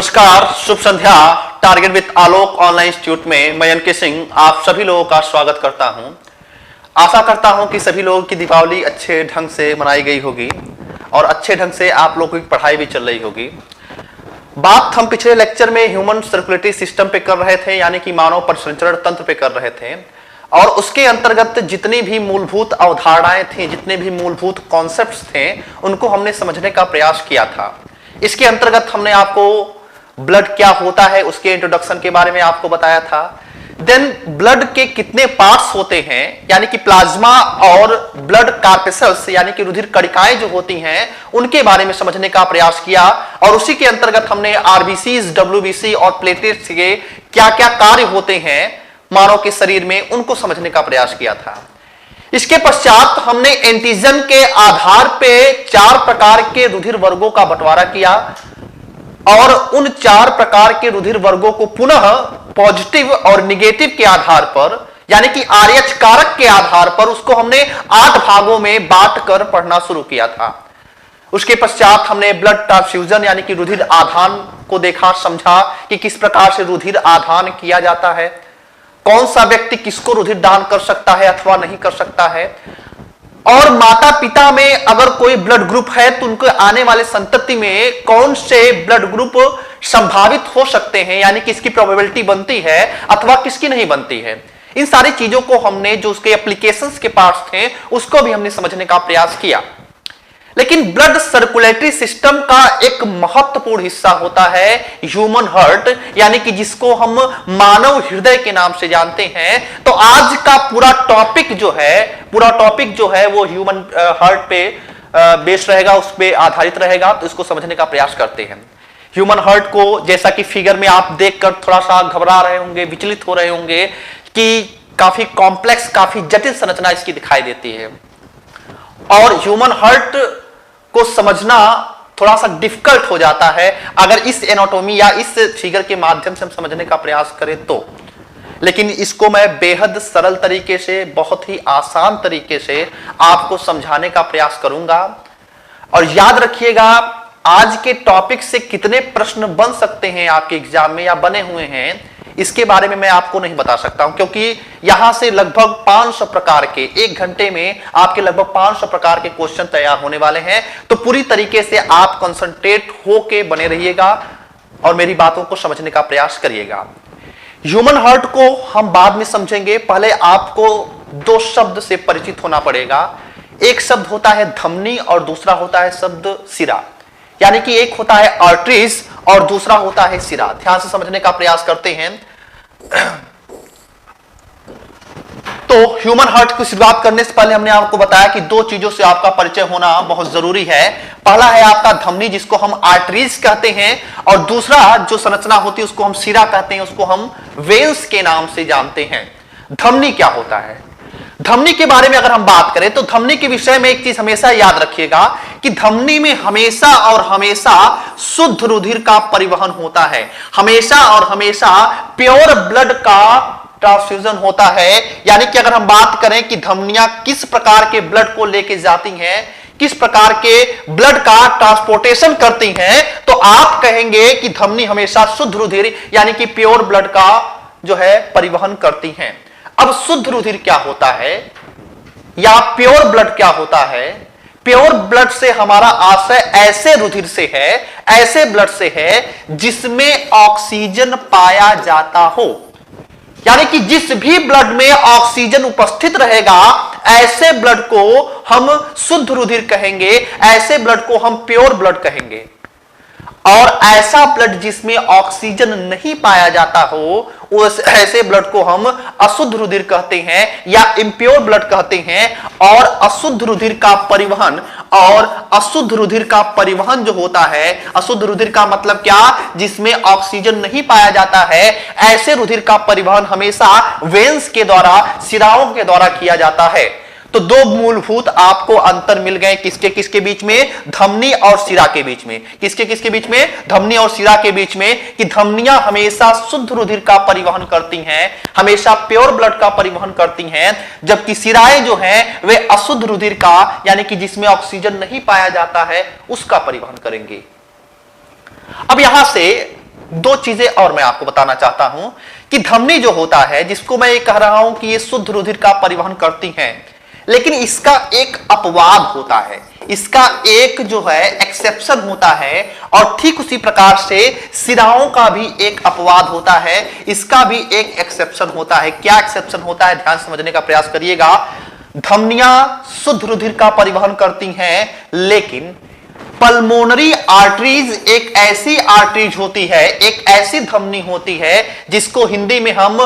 नमस्कार, शुभ संध्या। Target with Alok online institute में मैं एनके सिंह आप सभी लोगों का स्वागत करता हूं। आशा करता हूं कि सभी लोगों की दीपावली अच्छे ढंग से मनाई गई होगी और अच्छे ढंग से आप लोगों की पढ़ाई भी चल रही होगी। बात हम पिछले लेक्चर में ह्यूमन सर्कुलेटरी सिस्टम पे कर रहे थे, यानी कि मानव परिसंचरण तंत्र पे कर रहे थे, और उसके अंतर्गत जितनी भी मूलभूत अवधारणाएं थी, जितने भी मूलभूत कॉन्सेप्ट्स थे, उनको हमने समझने का प्रयास किया था। इसके अंतर्गत हमने आपको ब्लड क्या होता है उसके इंट्रोडक्शन के बारे में आपको बताया था। देन ब्लड के कितने पार्ट्स होते हैं, यानी कि प्लाज्मा और ब्लड कार्पेसल्स यानी कि रुधिर कणिकाएं जो होती हैं उनके बारे में समझने का प्रयास किया, और उसी के अंतर्गत हमने आरबीसीज, डब्ल्यूबीसी और प्लेटलेट्स के क्या क्या कार्य होते हैं मानव के शरीर में उनको समझने का प्रयास किया था। इसके पश्चात हमने एंटीजन के आधार पे 4 प्रकार के रुधिर वर्गों का बंटवारा किया और उन 4 प्रकार के रुधिर वर्गों को पुनः पॉजिटिव और निगेटिव के आधार पर, यानी कि आरएच कारक के आधार पर उसको हमने 8 भागों में बांट कर पढ़ना शुरू किया था। उसके पश्चात हमने ब्लड ट्रांसफ्यूजन यानी कि रुधिर आधान को देखा, समझा कि किस प्रकार से रुधिर आधान किया जाता है, कौन सा व्यक्ति किसको रुधिर दान कर सकता है अथवा नहीं कर सकता है, और माता पिता में अगर कोई ब्लड ग्रुप है तो उनको आने वाले संतति में कौन से ब्लड ग्रुप संभावित हो सकते हैं, यानी किसकी प्रोबेबिलिटी बनती है अथवा किसकी नहीं बनती है। इन सारी चीजों को हमने, जो उसके एप्लीकेशंस के पार्ट्स थे, उसको भी हमने समझने का प्रयास किया। लेकिन ब्लड सर्कुलेटरी सिस्टम का एक महत्वपूर्ण हिस्सा होता है ह्यूमन हार्ट, यानी कि जिसको हम मानव हृदय के नाम से जानते हैं। तो आज का पूरा टॉपिक जो है वो ह्यूमन हार्ट पे बेस्ड रहेगा, उस पे आधारित रहेगा। तो इसको समझने का प्रयास करते हैं। ह्यूमन हार्ट को जैसा कि फिगर में आप देखकर थोड़ा सा घबरा रहे होंगे, विचलित हो रहे होंगे कि काफी कॉम्प्लेक्स, काफी जटिल संरचना इसकी दिखाई देती है, और ह्यूमन हार्ट को समझना थोड़ा सा डिफिकल्ट हो जाता है अगर इस एनाटॉमी या इस फिगर के माध्यम से हम समझने का प्रयास करें तो। लेकिन इसको मैं बेहद सरल तरीके से, बहुत ही आसान तरीके से आपको समझाने का प्रयास करूंगा। और याद रखिएगा, आज के टॉपिक से कितने प्रश्न बन सकते हैं आपके एग्जाम में या बने हुए हैं, इसके बारे में मैं आपको नहीं बता सकता हूं, क्योंकि यहां से लगभग 500 प्रकार के, 1 घंटे में आपके लगभग 500 प्रकार के क्वेश्चन तैयार होने वाले हैं। तो पूरी तरीके से आप कंसंट्रेट होके बने रहिएगा और मेरी बातों को समझने का प्रयास करिएगा। ह्यूमन हार्ट को हम बाद में समझेंगे, पहले आपको 2 शब्द से परिचित होना पड़ेगा। एक शब्द होता है धमनी और दूसरा होता है शब्द सिरा, यानी कि एक होता है आर्टरीज और दूसरा होता है सिरा। ध्यान से समझने का प्रयास करते हैं। तो ह्यूमन हार्ट की शुरुआत करने से पहले हमने आपको बताया कि 2 चीजों से आपका परिचय होना बहुत जरूरी है। पहला है आपका धमनी, जिसको हम आर्टरीज कहते हैं, और दूसरा जो संरचना होती है उसको हम सिरा कहते हैं, उसको हम वेन्स के नाम से जानते हैं। धमनी क्या होता है? धमनी के बारे में अगर हम बात करें तो धमनी के विषय में एक चीज हमेशा याद रखिएगा कि धमनी में हमेशा और हमेशा शुद्ध रुधिर का परिवहन होता है, हमेशा और हमेशा प्योर ब्लड का ट्रांसफ्यूजन होता है। यानी कि अगर हम बात करें कि धमनियां किस प्रकार के ब्लड को लेके जाती हैं, किस प्रकार के ब्लड का ट्रांसपोर्टेशन करती हैं, तो आप कहेंगे कि धमनी हमेशा शुद्ध रुधिर यानी कि प्योर ब्लड का जो है परिवहन करती हैं। अब शुद्ध रुधिर क्या होता है या प्योर ब्लड क्या होता है? प्योर ब्लड से हमारा आशय ऐसे रुधिर से है, ऐसे ब्लड से है जिसमें ऑक्सीजन पाया जाता हो, यानी कि जिस भी ब्लड में ऑक्सीजन उपस्थित रहेगा ऐसे ब्लड को हम शुद्ध रुधिर कहेंगे, ऐसे ब्लड को हम प्योर ब्लड कहेंगे। और ऐसा ब्लड जिसमें ऑक्सीजन नहीं पाया जाता हो, उस ऐसे ब्लड को हम अशुद्ध रुधिर कहते हैं या इम्प्योर ब्लड कहते हैं। और अशुद्ध रुधिर का परिवहन जो होता है, अशुद्ध रुधिर का मतलब क्या? जिसमें ऑक्सीजन नहीं पाया जाता है, ऐसे रुधिर का परिवहन हमेशा वेन्स के द्वारा, सिराओं के द्वारा किया जाता है। तो 2 मूलभूत आपको अंतर मिल गए, किसके किसके बीच में? धमनी और सिरा के बीच में। किसके किसके बीच में? धमनी और सिरा के बीच में। कि धमनियां हमेशा शुद्ध रुधिर का परिवहन करती हैं, हमेशा प्योर ब्लड का परिवहन करती हैं, जबकि सिराएं जो हैं वे अशुद्ध रुधिर का, यानी कि जिसमें ऑक्सीजन नहीं पाया जाता है, उसका परिवहन करेंगे। अब यहां से दो चीजें और मैं आपको बताना चाहता हूं कि धमनी जो होता है, जिसको मैं ये कह रहा हूं कि ये शुद्ध रुधिर का परिवहन करती हैं, लेकिन इसका एक अपवाद होता है, इसका एक जो है एक्सेप्शन होता है, और ठीक उसी प्रकार से सिराओं का भी एक अपवाद होता है, इसका भी एक एक्सेप्शन होता है। क्या एक्सेप्शन होता है, ध्यान समझने का प्रयास करिएगा। धमनियां शुद्ध रुधिर का परिवहन करती हैं, लेकिन पल्मोनरी आर्टरीज एक ऐसी आर्टरीज होती है, एक ऐसी धमनी होती है जिसको हिंदी में हम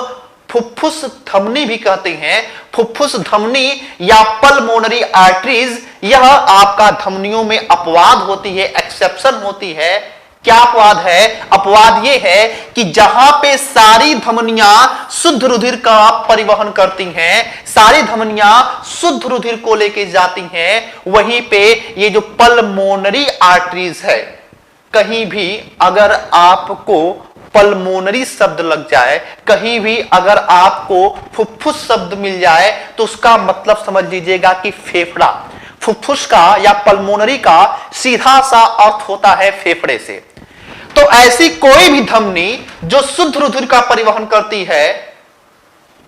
फुफ्फुस धमनी भी कहते हैं। फुफ्फुस धमनी या पल्मोनरी आर्टरीज, यह आपका धमनियों में अपवाद होती है, एक्सेप्शन होती है। क्या अपवाद है? अपवाद यह है कि जहां पे सारी धमनियां शुद्ध रुधिर का परिवहन करती हैं, सारी धमनियां शुद्ध रुधिर को लेके जाती हैं, वहीं पे ये जो पल्मोनरी आर्टरीज है, कहीं भी अगर आपको पल्मोनरी शब्द लग जाए, कहीं भी अगर आपको फुफ्फुस शब्द मिल जाए, तो उसका मतलब समझ लीजिएगा कि फेफड़ा। फुफ्फुस का या पल्मोनरी का सीधा सा अर्थ होता है फेफड़े से। तो ऐसी कोई भी धमनी जो शुद्ध रुधिर का परिवहन करती है,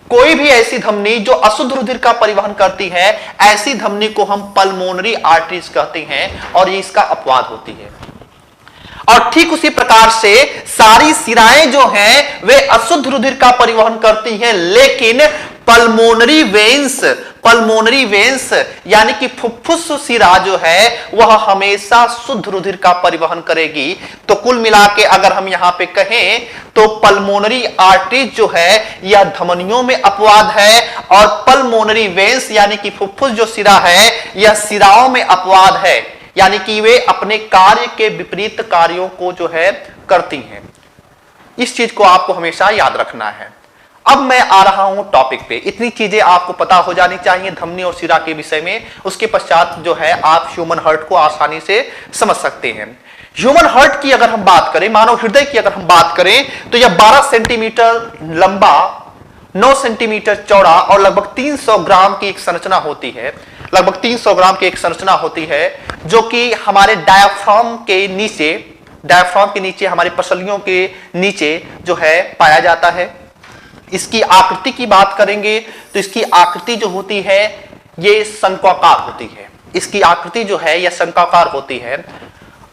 कोई भी ऐसी धमनी जो अशुद्ध रुधिर का परिवहन करती है, ऐसी धमनी को हम पल्मोनरी आर्टरीज कहते हैं, और ये इसका अपवाद होती है। और ठीक उसी प्रकार से सारी सिराएं जो हैं वे अशुद्ध रुधिर का परिवहन करती हैं, लेकिन पल्मोनरी वेन्स यानी कि फुफ्फुस सिरा जो है वह हमेशा शुद्ध रुधिर का परिवहन करेगी। तो कुल मिला के अगर हम यहां पे कहें तो पल्मोनरी आर्टरीज जो है यह धमनियों में अपवाद है, और पल्मोनरी वेन्स यानी कि फुफ्फुस जो सिरा है यह सिराओं में अपवाद है, यानी कि वे अपने कार्य के विपरीत कार्यों को जो है करती हैं। इस चीज को आपको हमेशा याद रखना है। अब मैं आ रहा हूं टॉपिक पे। इतनी चीजें आपको पता हो जानी चाहिए धमनी और सिरा के विषय में। उसके पश्चात जो है आप ह्यूमन हार्ट को आसानी से समझ सकते हैं। ह्यूमन हार्ट की अगर हम बात करें, मानव हृदय की अगर हम बात करें, तो यह 12 सेंटीमीटर लंबा, 9 सेंटीमीटर चौड़ा और लगभग 300 ग्राम की एक संरचना होती है। लगभग 300 ग्राम की एक संरचना होती है, जो कि हमारे डायफ्राम के नीचे हमारी पसलियों के नीचे जो है पाया जाता है। इसकी आकृति की बात करेंगे तो इसकी आकृति जो होती है ये शंक्वाकार होती है। इसकी आकृति जो है यह शंक्वाकार होती है।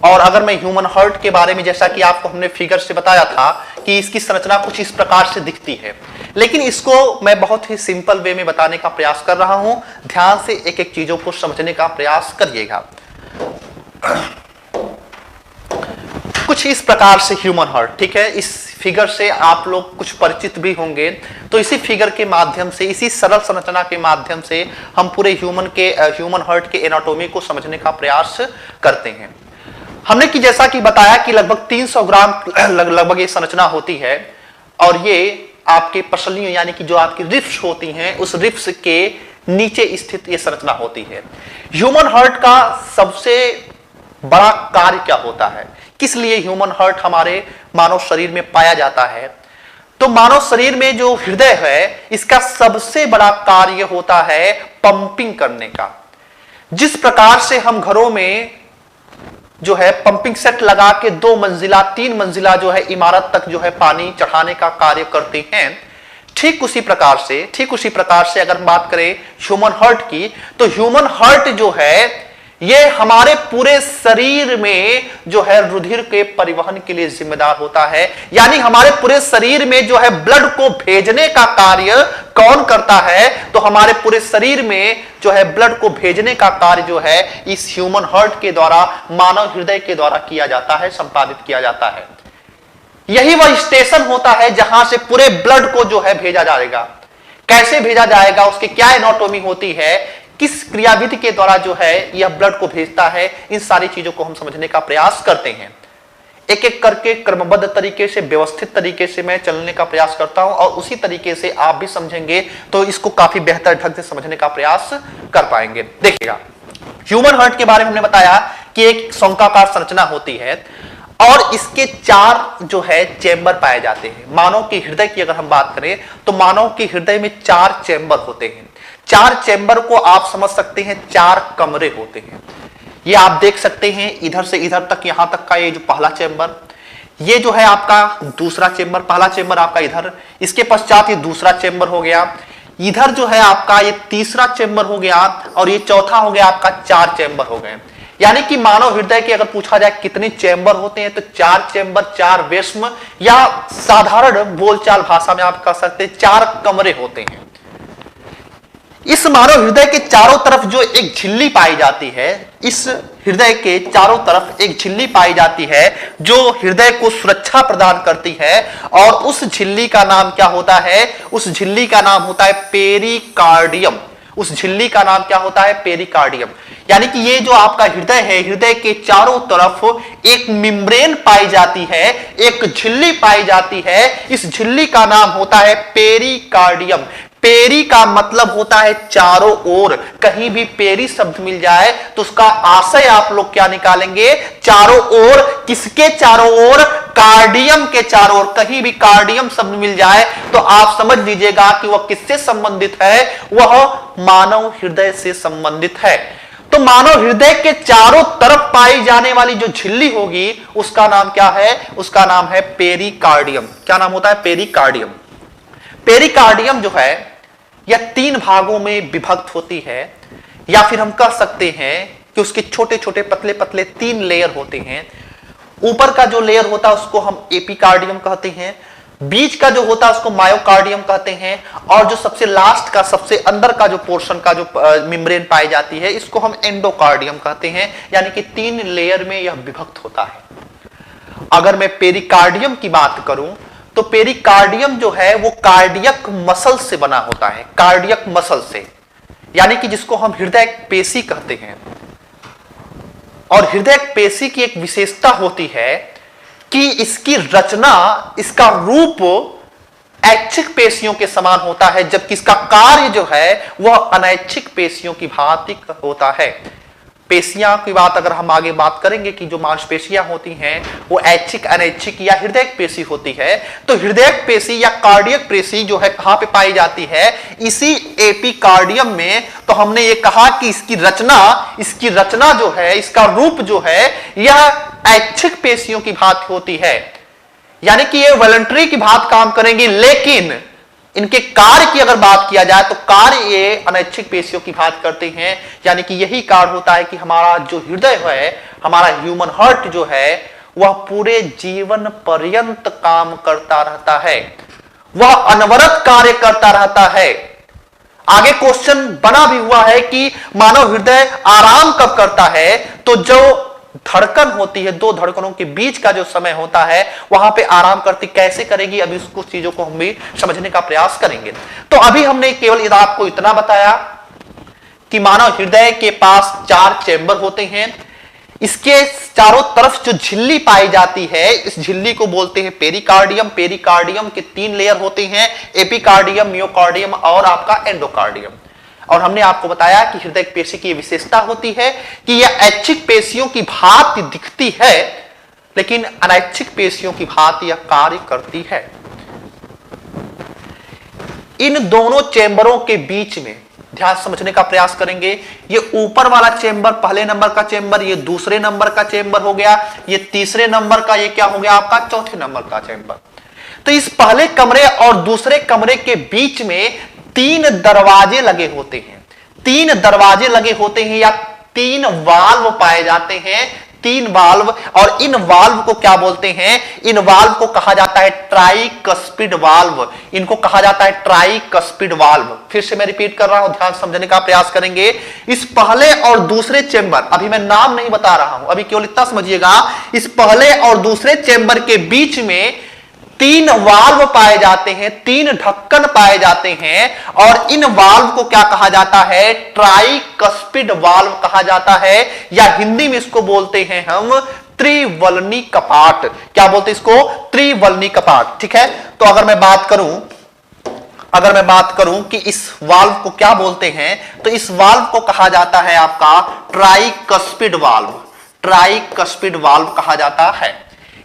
और अगर मैं ह्यूमन हार्ट के बारे में, जैसा कि आपको हमने फिगर से बताया था कि इसकी संरचना कुछ इस प्रकार से दिखती है, लेकिन इसको मैं बहुत ही सिंपल वे में बताने का प्रयास कर रहा हूं। ध्यान से एक एक चीजों को समझने का प्रयास करिएगा। कुछ इस प्रकार से ह्यूमन हार्ट, ठीक है। इस फिगर से आप लोग कुछ परिचित भी होंगे। तो इसी फिगर के माध्यम से, इसी सरल संरचना के माध्यम से हम पूरे ह्यूमन हार्ट के एनाटॉमी को समझने का प्रयास करते हैं। हमने कि जैसा कि बताया कि लगभग 300 ग्राम लगभग ये संरचना होती है, और ये आपके पसलियों यानी कि जो आपकी रिब्स होती हैं, उस रिब्स के नीचे स्थित ये संरचना होती है। ह्यूमन हार्ट का सबसे बड़ा कार्य क्या होता है, किस लिए ह्यूमन हार्ट हमारे मानव शरीर में पाया जाता है? तो मानव शरीर में जो हृदय है, इसका सबसे बड़ा कार्य होता है पंपिंग करने का। जिस प्रकार से हम घरों में जो है पंपिंग सेट लगा के 2 मंजिला 3 मंजिला जो है इमारत तक जो है पानी चढ़ाने का कार्य करते हैं, ठीक उसी प्रकार से अगर बात करें ह्यूमन हार्ट की, तो ह्यूमन हार्ट जो है ये हमारे पूरे शरीर में जो है रुधिर के परिवहन के लिए जिम्मेदार होता है। यानी हमारे पूरे शरीर में जो है ब्लड को भेजने का कार्य कौन करता है? तो हमारे पूरे शरीर में जो है ब्लड को भेजने का कार्य जो है इस ह्यूमन हार्ट के द्वारा, मानव हृदय के द्वारा किया जाता है, संपादित किया जाता है। यही वह स्टेशन होता है जहां से पूरे ब्लड को जो है भेजा जाएगा। कैसे भेजा जाएगा, उसकी क्या एनाटॉमी होती है, किस क्रियाविधि के द्वारा जो है यह ब्लड को भेजता है, इन सारी चीजों को हम समझने का प्रयास करते हैं। एक एक करके क्रमबद्ध तरीके से, व्यवस्थित तरीके से मैं चलने का प्रयास करता हूं, और उसी तरीके से आप भी समझेंगे तो इसको काफी बेहतर ढंग से समझने का प्रयास कर पाएंगे। देखिएगा, ह्यूमन हार्ट के बारे में हमने बताया कि एक शंक्वाकार संरचना होती है, और इसके 4 जो है चेंबर पाए जाते हैं। मानव की हृदय की अगर हम बात करें तो मानव के हृदय में 4 चेंबर होते हैं। 4 चेंबर को आप समझ सकते हैं 4 कमरे होते हैं। ये आप देख सकते हैं इधर से इधर तक, यहां तक का ये जो पहला चेंबर, ये जो है आपका दूसरा चेंबर, पहला चेंबर आपका इधर, इसके पश्चात ये दूसरा चेंबर हो गया, इधर जो है आपका ये तीसरा चेंबर हो गया, और ये चौथा हो गया आपका 4 चेंबर हो गए। यानी कि मानव हृदय के अगर पूछा जाए कितने चेंबर होते हैं तो 4 चेंबर, 4 वेश्म, या साधारण बोलचाल भाषा में आप कह सकते हैं 4 कमरे होते हैं। इस मानव हृदय के चारों तरफ जो एक झिल्ली पाई जाती है, इस हृदय के चारों तरफ एक झिल्ली पाई जाती है जो हृदय को सुरक्षा प्रदान करती है, और उस झिल्ली का नाम क्या होता है? उस झिल्ली का नाम होता है पेरिकार्डियम। उस झिल्ली का नाम क्या होता है? पेरिकार्डियम। यानी कि ये जो आपका हृदय है, हृदय के चारों तरफ एक मेम्ब्रेन पाई जाती है, एक झिल्ली पाई जाती है, इस झिल्ली का नाम होता है पेरिकार्डियम। पेरी का मतलब होता है चारों ओर। कहीं भी पेरी शब्द मिल जाए तो उसका आशय आप लोग क्या निकालेंगे? चारों ओर। किसके चारों ओर? कार्डियम के चारों ओर। कहीं भी कार्डियम शब्द मिल जाए तो आप समझ लीजिएगा कि वह किससे संबंधित है? वह मानव हृदय से संबंधित है। तो मानव हृदय के चारों तरफ पाई जाने वाली जो झिल्ली होगी उसका नाम क्या है? उसका नाम है पेरिकार्डियम। क्या नाम होता है? पेरिकार्डियम। पेरिकार्डियम जो है यह 3 भागों में विभक्त होती है, या फिर हम कह सकते हैं कि उसके छोटे छोटे पतले पतले 3 लेयर होते हैं। ऊपर का जो लेयर होता है उसको हम एपिकार्डियम कहते हैं, बीच का जो होता है उसको मायोकार्डियम कहते हैं, और जो सबसे लास्ट का, सबसे अंदर का जो पोर्शन का जो मेम्ब्रेन पाई जाती है इसको हम एंडोकार्डियम कहते हैं। यानी कि 3 लेयर में यह विभक्त होता है। अगर मैं पेरिकार्डियम की बात करूं तो पेरिकार्डियम जो है वो कार्डियक मसल से बना होता है, कार्डियक मसल से, यानी कि जिसको हम हृदय पेशी कहते हैं। और हृदय पेशी की एक विशेषता होती है कि इसकी रचना, इसका रूप ऐच्छिक पेशियों के समान होता है, जबकि इसका कार्य जो है वह अनैच्छिक पेशियों की भांति होता है। पेशियां की बात अगर हम आगे बात करेंगे कि जो मांसपेशियां होती हैं वो ऐच्छिक, अनैच्छिक या हृदय पेशी होती है, तो हृदय पेशी या कार्डियक पेशी जो है कहां पे पाई जाती है? इसी एपिकार्डियम में। तो हमने ये कहा कि इसकी रचना जो है, इसका रूप जो है यह ऐच्छिक पेशियों की भांति होती है, यानी कि ये वॉलंटरी की भांति काम करेंगी, लेकिन इनके कार्य की अगर बात किया जाए तो कार्य ये अनैच्छिक पेशियों की भांति करते हैं। यानी कि यही कारण होता है कि हमारा जो हृदय है, हमारा ह्यूमन हार्ट जो है वह पूरे जीवन पर्यंत काम करता रहता है, वह अनवरत कार्य करता रहता है। आगे क्वेश्चन बना भी हुआ है कि मानव हृदय आराम कब करता है? तो जो धड़कन होती है, 2 धड़कनों के बीच का जो समय होता है वहां पे आराम करती। कैसे करेगी? अभी कुछ चीजों को हम भी समझने का प्रयास करेंगे। तो अभी हमने केवल आपको इतना बताया कि मानव हृदय के पास 4 चेंबर होते हैं। इसके चारों तरफ जो झिल्ली पाई जाती है, इस झिल्ली को बोलते हैं पेरिकार्डियम। पेरिकार्डियम के 3 लेयर होते हैं, एपिकार्डियम, मियोकार्डियम और आपका एंडोकार्डियम। और हमने आपको बताया कि हृदय पेशी की विशेषता होती है कि यह ऐच्छिक पेशियों की भांति दिखती है, लेकिन अनैच्छिक पेशियों की भांति यह कार्य करती है। इन दोनों चेंबरों के बीच में ध्यान समझने का प्रयास करेंगे। ये ऊपर वाला चेंबर पहले नंबर का चेंबर, ये दूसरे नंबर का चेंबर हो गया, ये तीसरे नंबर का, ये क्या हो गया आपका? चौथे नंबर का चेंबर। तो इस पहले कमरे और दूसरे कमरे के बीच में 3 दरवाजे लगे होते हैं। 3 दरवाजे लगे होते हैं या 3 वाल्व पाए जाते हैं, 3 वाल्व। और इन वाल्व को क्या बोलते हैं? इन वाल्व को कहा जाता है ट्राइकस्पिड वाल्व। इनको कहा जाता है ट्राइकस्पिड वाल्व। फिर से मैं रिपीट कर रहा हूं, ध्यान समझने का प्रयास करेंगे। इस पहले और दूसरे चेंबर, अभी मैं नाम नहीं बता रहा हूं, अभी केवल इतना समझिएगा, इस पहले और दूसरे चेंबर के बीच में 3 वाल्व पाए जाते हैं, 3 ढक्कन पाए जाते हैं, और इन वाल्व को क्या कहा जाता है? ट्राइकस्पिड वाल्व कहा जाता है, या हिंदी में इसको बोलते हैं हम त्रिवलनी कपाट। क्या बोलते हैं इसको? त्रिवलनी कपाट। ठीक है। तो अगर मैं बात करूं कि इस वाल्व को क्या बोलते हैं, तो इस वाल्व को कहा जाता है आपका ट्राइकस्पिड वाल्व। ट्राइकस्पिड वाल्व कहा जाता है।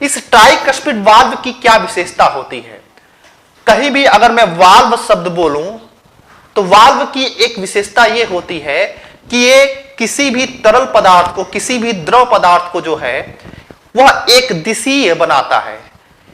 इस ट्राइकस्पिड वाल्व की क्या विशेषता होती है? कहीं भी अगर मैं वाल्व शब्द बोलूं तो वाल्व की एक विशेषता यह होती है कि ये किसी भी तरल पदार्थ को, किसी भी द्रव पदार्थ को जो है वह एक दिशीय बनाता है।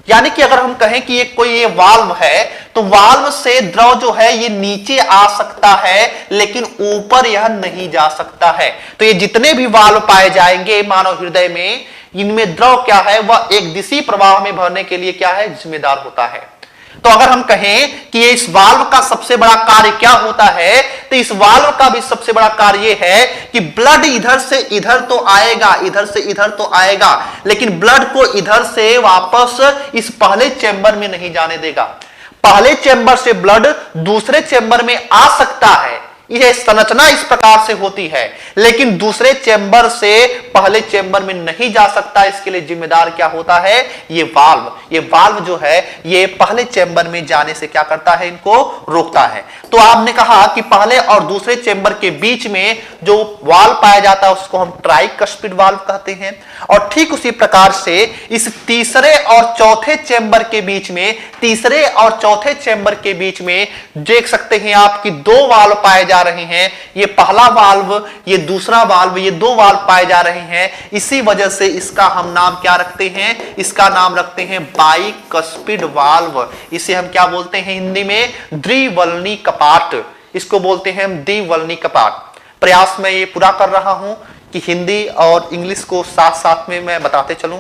यानी कि अगर हम कहें कि ये वाल्व है, तो वाल्व से द्रव जो है ये नीचे आ सकता है, लेकिन ऊपर यह नहीं जा सकता है। तो ये जितने भी वाल्व पाए जाएंगे मानव हृदय में, इनमें द्रव क्या है, वह एक दिशी प्रवाह में भरने के लिए क्या है, जिम्मेदार होता है। तो अगर हम कहें कि ये इस वाल्व का सबसे बड़ा कार्य क्या होता है, तो इस वाल्व का भी सबसे बड़ा कार्य यह है कि ब्लड इधर से इधर तो आएगा, इधर से इधर तो आएगा, लेकिन ब्लड को इधर से वापस इस पहले चेंबर में नहीं जाने देगा। पहले चेंबर से ब्लड दूसरे चेंबर में आ सकता है, यह संरचना इस प्रकार से होती है, लेकिन दूसरे चेंबर से पहले चेंबर में नहीं जा सकता। इसके लिए जिम्मेदार क्या होता है, ये वाल्व जो है ये पहले चेंबर में जाने से क्या करता है, इनको रोकता है। तो आपने कहा कि पहले और दूसरे चेंबर के बीच में जो वाल्व पाया जाता है उसको हम ट्राइकस्पिड वाल्व कहते हैं। और ठीक उसी प्रकार से इस तीसरे और चौथे चेंबर के बीच में, तीसरे और चौथे चेंबर के बीच में देख सकते हैं आप कि दो वाल्व पाए जा रहे हैं। ये पहला वाल्व, ये दूसरा वाल्व, ये दो वाल्व पाए जा रहे हैं। इसी वजह से इसका हम नाम क्या रखते हैं, इसका नाम रखते हैं बाइकस्पिड वाल्व। इसे हम क्या बोलते हैं हिंदी में, द्विवल्नी कपाट। इसको बोलते हैं हम द्विवल्नी कपाट। प्रयास में ये पूरा कर रहा हूं कि हिंदी और इंग्लिश को साथ साथ में मैं बताते चलूं।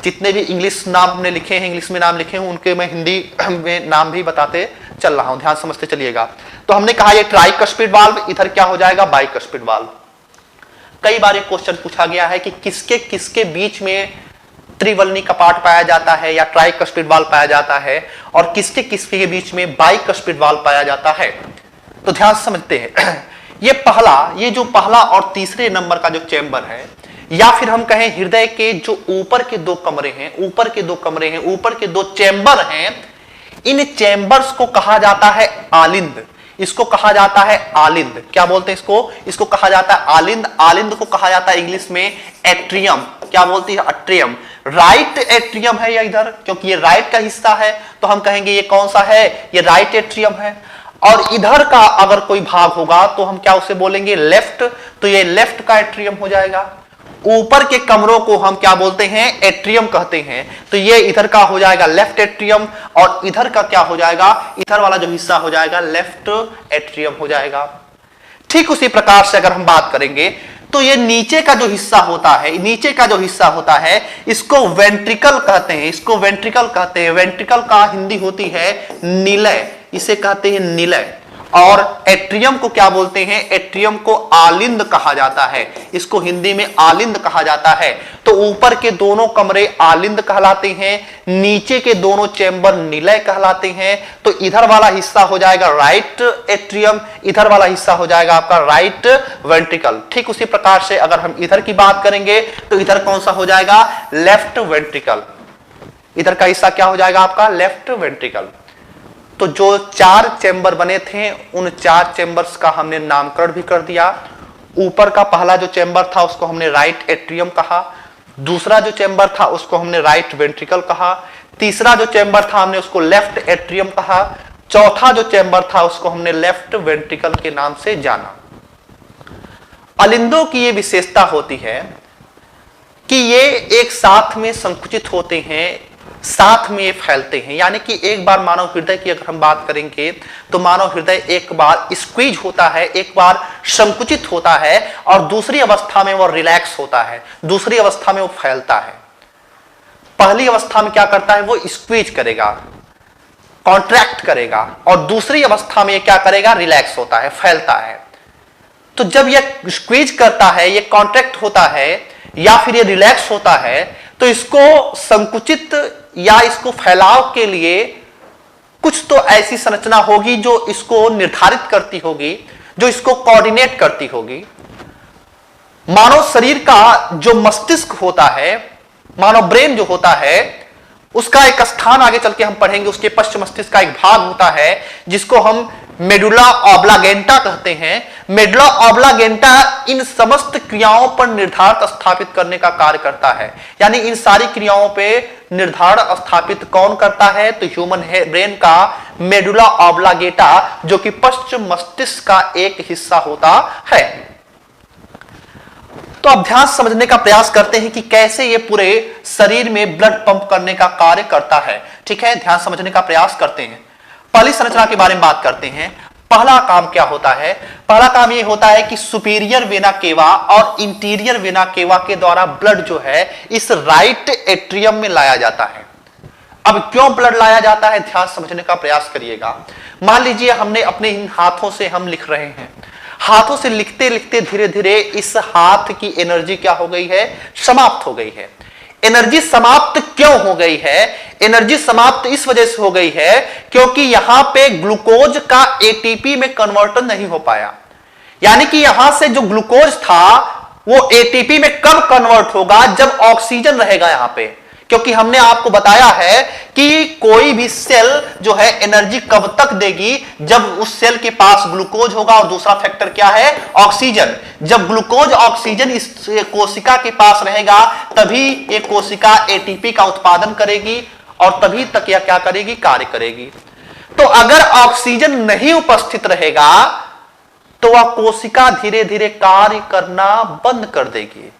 जितने भी इंग्लिश नाम हमने लिखे हैं, इंग्लिश में नाम लिखे हैं, उनके मैं हिंदी में नाम भी बताते चल रहा हूं, ध्यान समझते चलिएगा। तो हमने कहा ये ट्राइकस्पिड वाल्व, इधर क्या हो जाएगा, बाइकस्पिड वाल्व। कई बार एक क्वेश्चन पूछा गया है कि किसके किसके बीच में त्रिवल्नी कपाट पाया जाता है या ट्राइकस्पिड वाल्व पाया जाता है, और किसके किसके बीच में बाइकस्पिड वाल्व पाया जाता है। तो ध्यान समझते हैं। ये जो पहला और तीसरे नंबर का जो चेंबर है, या फिर हम कहें हृदय के जो ऊपर के दो कमरे हैं, ऊपर के दो चेंबर हैं, इन चेंबर्स को कहा जाता है आलिंद। इसको कहा जाता है आलिंद। क्या बोलते हैं इसको कहा जाता है आलिंद। आलिंद को कहा जाता है इंग्लिश में एट्रियम। क्या बोलती है, एट्रियम। राइट एट्रियम है या इधर, क्योंकि ये राइट का हिस्सा है, तो हम कहेंगे ये कौन सा है, ये राइट एट्रियम है। और इधर का अगर कोई भाग होगा तो हम क्या उसे बोलेंगे, लेफ्ट। तो ये लेफ्ट का एट्रियम हो जाएगा। ऊपर के कमरों को हम क्या बोलते हैं, एट्रियम कहते हैं। तो ये इधर का हो जाएगा लेफ्ट एट्रियम, और इधर का क्या हो जाएगा, इधर वाला जो हिस्सा हो जाएगा लेफ्ट एट्रियम हो जाएगा। ठीक उसी प्रकार से अगर हम बात करेंगे तो ये नीचे का जो हिस्सा होता है, इसको वेंट्रिकल कहते हैं। वेंट्रिकल का हिंदी होती है निलय, इसे कहते हैं निलय। और एट्रियम को क्या बोलते हैं, एट्रियम को आलिंद कहा जाता है। इसको हिंदी में आलिंद कहा जाता है। तो ऊपर के दोनों कमरे आलिंद कहलाते हैं, नीचे के दोनों चेंबर निलय कहलाते हैं। तो इधर वाला हिस्सा हो जाएगा राइट एट्रियम, इधर वाला हिस्सा हो जाएगा आपका राइट वेंट्रिकल। ठीक उसी प्रकार से अगर हम इधर की बात करेंगे तो इधर कौन सा हो जाएगा, लेफ्ट वेंट्रिकल। इधर का हिस्सा क्या हो जाएगा आपका, लेफ्ट वेंट्रिकल। तो जो 4 चेंबर बने थे, उन 4 चेंबर्स का हमने नामकरण भी कर दिया। ऊपर का पहला जो चेंबर था उसको हमने राइट एट्रियम कहा, दूसरा जो चेंबर था उसको हमने राइट वेंट्रिकल कहा, तीसरा जो चेंबर था हमने उसको लेफ्ट एट्रियम कहा, चौथा जो चेंबर था उसको हमने लेफ्ट वेंट्रिकल के नाम से जाना। अलिंदों की ये विशेषता होती है कि ये एक साथ में संकुचित होते हैं, साथ में फैलते हैं। यानी कि एक बार मानव हृदय की अगर हम बात करेंगे तो मानव हृदय एक बार स्क्वीज होता है, एक बार संकुचित होता है, और दूसरी अवस्था में वो रिलैक्स होता है, दूसरी अवस्था में वो फैलता है। पहली अवस्था में क्या करता है, वो स्क्वीज करेगा, कॉन्ट्रैक्ट करेगा, और दूसरी अवस्था में ये क्या करेगा, रिलैक्स होता है, फैलता है। तो जब ये स्क्वीज करता है, ये कॉन्ट्रैक्ट होता है या फिर ये रिलैक्स होता है, तो इसको संकुचित या इसको फैलाव के लिए कुछ तो ऐसी संरचना होगी जो इसको निर्धारित करती होगी, जो इसको कोऑर्डिनेट करती होगी। मानव शरीर का जो मस्तिष्क होता है, मानव ब्रेन जो होता है, उसका एक स्थान आगे चल के हम पढ़ेंगे, उसके पश्च मस्तिष्क का एक भाग होता है जिसको हम मेडुला ऑब्लागेंटा कहते हैं। मेडुला ऑब्लागेंटा इन समस्त क्रियाओं पर निर्धारण स्थापित करने का कार्य करता है। यानी इन सारी क्रियाओं पे निर्धारण स्थापित कौन करता है, तो ह्यूमन ब्रेन का मेडुला ऑब्लागेटा, जो कि पश्च मस्तिष्क का एक हिस्सा होता है। तो अभ्यास समझने का प्रयास करते हैं कि कैसे ये पूरे शरीर में ब्लड पंप करने का कार्य करता है। ठीक है, ध्यान समझने का प्रयास करते हैं। पहली संरचना के बारे में बात करते हैं। पहला काम क्या होता है? पहला काम ये होता है कि सुपीरियर वेना केवा और इंटीरियर वेना केवा के द्वारा ब्लड जो है इस राइट एट्रियम में लाया जाता है। अब क्यों ब्लड लाया जाता है, ध्यान समझने का प्रयास करिएगा। मान लीजिए हमने अपने इन हाथों से हम लिख रहे हैं, हाथों से लिखते लिखते धीरे धीरे इस हाथ की एनर्जी क्या हो गई है? समाप्त हो गई है। एनर्जी समाप्त क्यों हो गई है? एनर्जी समाप्त इस वजह से हो गई है क्योंकि यहां पे ग्लूकोज का एटीपी में कन्वर्टर नहीं हो पाया। यानी कि यहां से जो ग्लूकोज था वो एटीपी में कब कन्वर्ट होगा? जब ऑक्सीजन रहेगा यहां पे। क्योंकि हमने आपको बताया है कि कोई भी सेल जो है एनर्जी कब तक देगी? जब उस सेल के पास ग्लूकोज होगा, और दूसरा फैक्टर क्या है? ऑक्सीजन। जब ग्लूकोज ऑक्सीजन इस कोशिका के पास रहेगा तभी ये कोशिका एटीपी का उत्पादन करेगी और तभी तक यह क्या करेगी? कार्य करेगी। तो अगर ऑक्सीजन नहीं उपस्थित रहेगा तो वह कोशिका धीरे धीरे कार्य करना बंद कर देगी।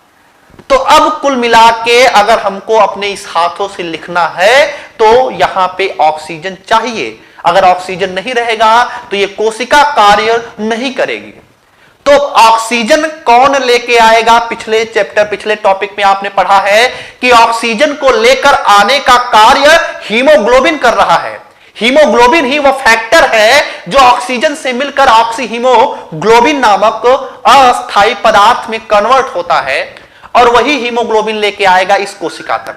तो अब कुल मिला के अगर हमको अपने इस हाथों से लिखना है तो यहां पे ऑक्सीजन चाहिए। अगर ऑक्सीजन नहीं रहेगा तो ये कोशिका कार्य नहीं करेगी। तो ऑक्सीजन कौन लेके आएगा? पिछले चैप्टर, पिछले टॉपिक में आपने पढ़ा है कि ऑक्सीजन को लेकर आने का कार्य हीमोग्लोबिन कर रहा है। हीमोग्लोबिन ही वह फैक्टर है जो ऑक्सीजन से मिलकर ऑक्सी हीमोग्लोबिन नामक अस्थायी पदार्थ में कन्वर्ट होता है और वही हीमोग्लोबिन लेके आएगा इस कोशिका तक।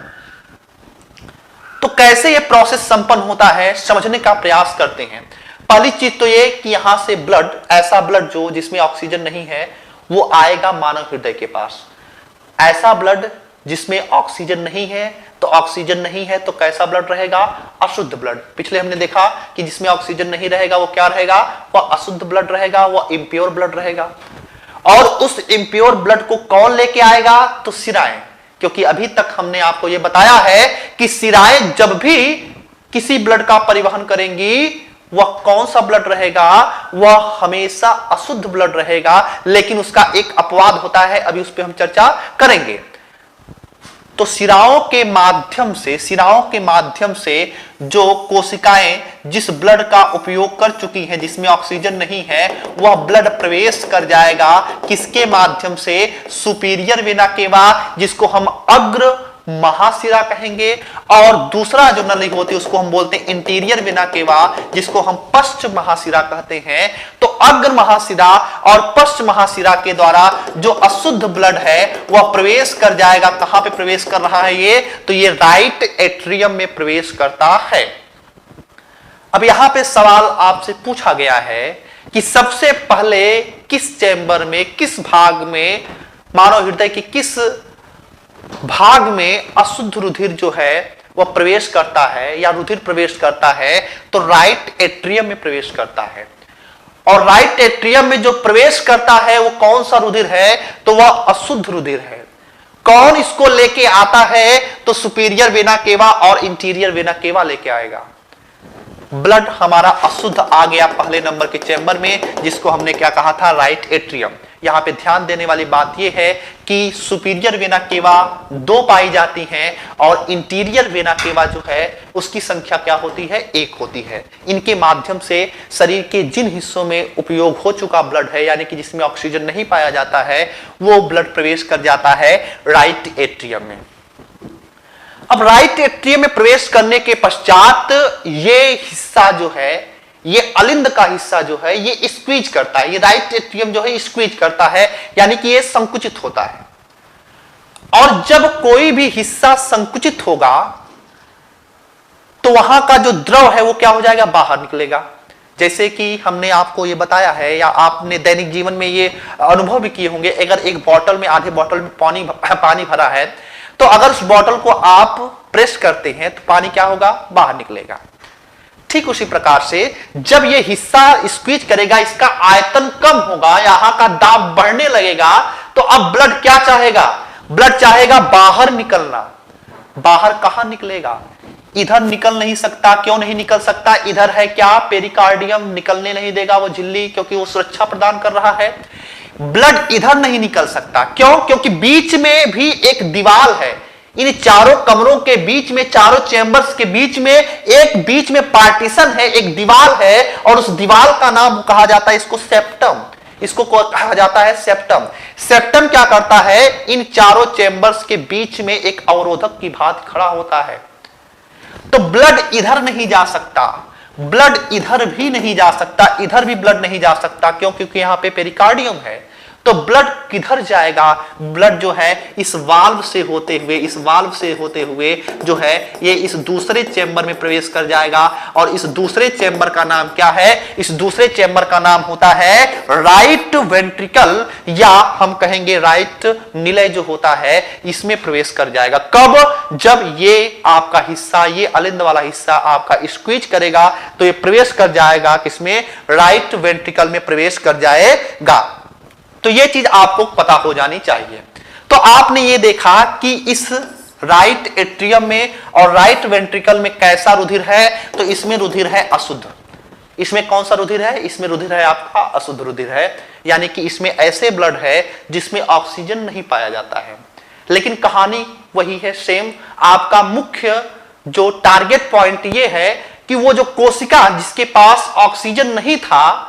तो कैसे यह प्रोसेस संपन्न होता है समझने का प्रयास करते हैं। पहली चीज तो यह कि यहां से ब्लड, ऐसा ब्लड जो जिसमें ऑक्सीजन नहीं है, वो आएगा मानव हृदय के पास। ऐसा ब्लड जिसमें ऑक्सीजन नहीं है, तो ऑक्सीजन नहीं है तो कैसा ब्लड रहेगा? अशुद्ध ब्लड। पिछले हमने देखा कि जिसमें ऑक्सीजन नहीं रहेगा वो क्या रहेगा? वह अशुद्ध ब्लड रहेगा, वह इंप्योर ब्लड रहेगा। और उस इंप्योर ब्लड को कौन लेके आएगा? तो सिराएं। क्योंकि अभी तक हमने आपको यह बताया है कि सिराएं जब भी किसी ब्लड का परिवहन करेंगी वह कौन सा ब्लड रहेगा? वह हमेशा अशुद्ध ब्लड रहेगा। लेकिन उसका एक अपवाद होता है, अभी उस पर हम चर्चा करेंगे। तो सिराओं के माध्यम से जो कोशिकाएं जिस ब्लड का उपयोग कर चुकी हैं, जिसमें ऑक्सीजन नहीं है, वह ब्लड प्रवेश कर जाएगा किसके माध्यम से? सुपीरियर वेना केवा, जिसको हम अग्र महाशिरा कहेंगे, और दूसरा जो नली होती है उसको हम बोलते हैं इंटीरियर वेना केवा, जिसको हम पश्च महाशिरा कहते हैं। तो अग्र महाशिरा और पश्च महाशिरा के द्वारा जो अशुद्ध ब्लड है वह प्रवेश कर जाएगा। कहां पे प्रवेश कर रहा है ये? तो ये राइट एट्रियम में प्रवेश करता है। अब यहां पे सवाल आपसे पूछा गया है कि सबसे पहले किस चैम्बर में, किस भाग में, मानव हृदय के किस भाग में अशुद्ध रुधिर जो है वह प्रवेश करता है या रुधिर प्रवेश करता है? तो राइट एट्रियम में प्रवेश करता है। और राइट एट्रियम में जो प्रवेश करता है वो कौन सा रुधिर है? तो वह अशुद्ध रुधिर है। कौन इसको लेके आता है? तो सुपीरियर वेना केवा और इंटीरियर वेना केवा लेके आएगा। ब्लड हमारा अशुद्ध आ गया पहले नंबर के चैम्बर में, जिसको हमने क्या कहा था? Right atrium. यहां पे ध्यान देने वाली बात यह है कि सुपीरियर वेना केवा 2 पाई जाती हैं और इंटीरियर वेना केवा जो है उसकी संख्या क्या होती है? 1 होती है। इनके माध्यम से शरीर के जिन हिस्सों में उपयोग हो चुका ब्लड है, यानी कि जिसमें ऑक्सीजन नहीं पाया जाता है, वो ब्लड प्रवेश कर जाता है राइट एट्रियम में। अब राइट एट्रियम में प्रवेश करने के पश्चात ये हिस्सा जो है, ये अलिंद का हिस्सा जो है ये स्क्वीज करता है। ये राइट एट्रियम जो है स्क्वीज करता है, यानी कि ये संकुचित होता है। और जब कोई भी हिस्सा संकुचित होगा तो वहां का जो द्रव है वो क्या हो जाएगा? बाहर निकलेगा। जैसे कि हमने आपको ये बताया है या आपने दैनिक जीवन में ये अनुभव भी किए होंगे, अगर एक बोतल में, आधे बोतल में पानी भरा है, तो अगर उस बोतल को आप प्रेस करते हैं तो पानी क्या होगा? बाहर निकलेगा। ठीक उसी प्रकार से जब ये हिस्सा स्क्वीज करेगा, इसका आयतन कम होगा, यहां का दाब बढ़ने लगेगा, तो अब ब्लड क्या चाहेगा? ब्लड चाहेगा बाहर निकलना। बाहर कहां निकलेगा? इधर निकल नहीं सकता। क्यों नहीं निकल सकता? इधर है क्या? पेरिकार्डियम निकलने नहीं देगा वो झिल्ली, क्योंकि वो सुरक्षा प्रदान कर रहा है। ब्लड इधर नहीं निकल सकता। क्यों? क्योंकि बीच में भी एक दीवार है। इन चारों कमरों के बीच में, चारों चैम्बर्स के बीच में एक बीच में पार्टीशन है, एक दीवार है, और उस दीवार का नाम कहा जाता है इसको सेप्टम। इसको कहा जाता है सेप्टम। सेप्टम क्या करता है? इन चारों चैम्बर्स के बीच में एक अवरोधक की भांति खड़ा होता है। तो ब्लड इधर नहीं जा सकता, ब्लड इधर भी नहीं जा सकता, इधर भी ब्लड नहीं जा सकता। क्यों? क्योंकि यहां पे पेरिकार्डियम है। तो ब्लड किधर जाएगा? ब्लड जो है इस वाल्व से होते हुए, इस वाल्व से होते हुए जो है ये इस दूसरे चेंबर में प्रवेश कर जाएगा। और इस दूसरे चेंबर का नाम क्या है? इस दूसरे चेंबर का नाम होता है राइट वेंट्रिकल, या हम कहेंगे राइट निलय जो होता है, इसमें प्रवेश कर जाएगा। कब? जब ये आपका हिस्सा, ये अलिंद वाला हिस्सा आपका स्क्वीज करेगा तो ये प्रवेश कर जाएगा किसमें? राइट वेंट्रिकल में प्रवेश कर जाएगा। तो ये चीज आपको पता हो जानी चाहिए। तो आपने ये देखा कि इस राइट एट्रियम में और राइट वेंट्रिकल में कैसा रुधिर है? तो इसमें रुधिर है अशुद्ध। इसमें कौन सा रुधिर है? इसमें रुधिर है आपका अशुद्ध रुधिर है, यानी कि इसमें ऐसे ब्लड है जिसमें ऑक्सीजन नहीं पाया जाता है। लेकिन कहानी वही है, सेम। आपका मुख्य जो टारगेट पॉइंट ये है कि वो जो कोशिका जिसके पास ऑक्सीजन नहीं था,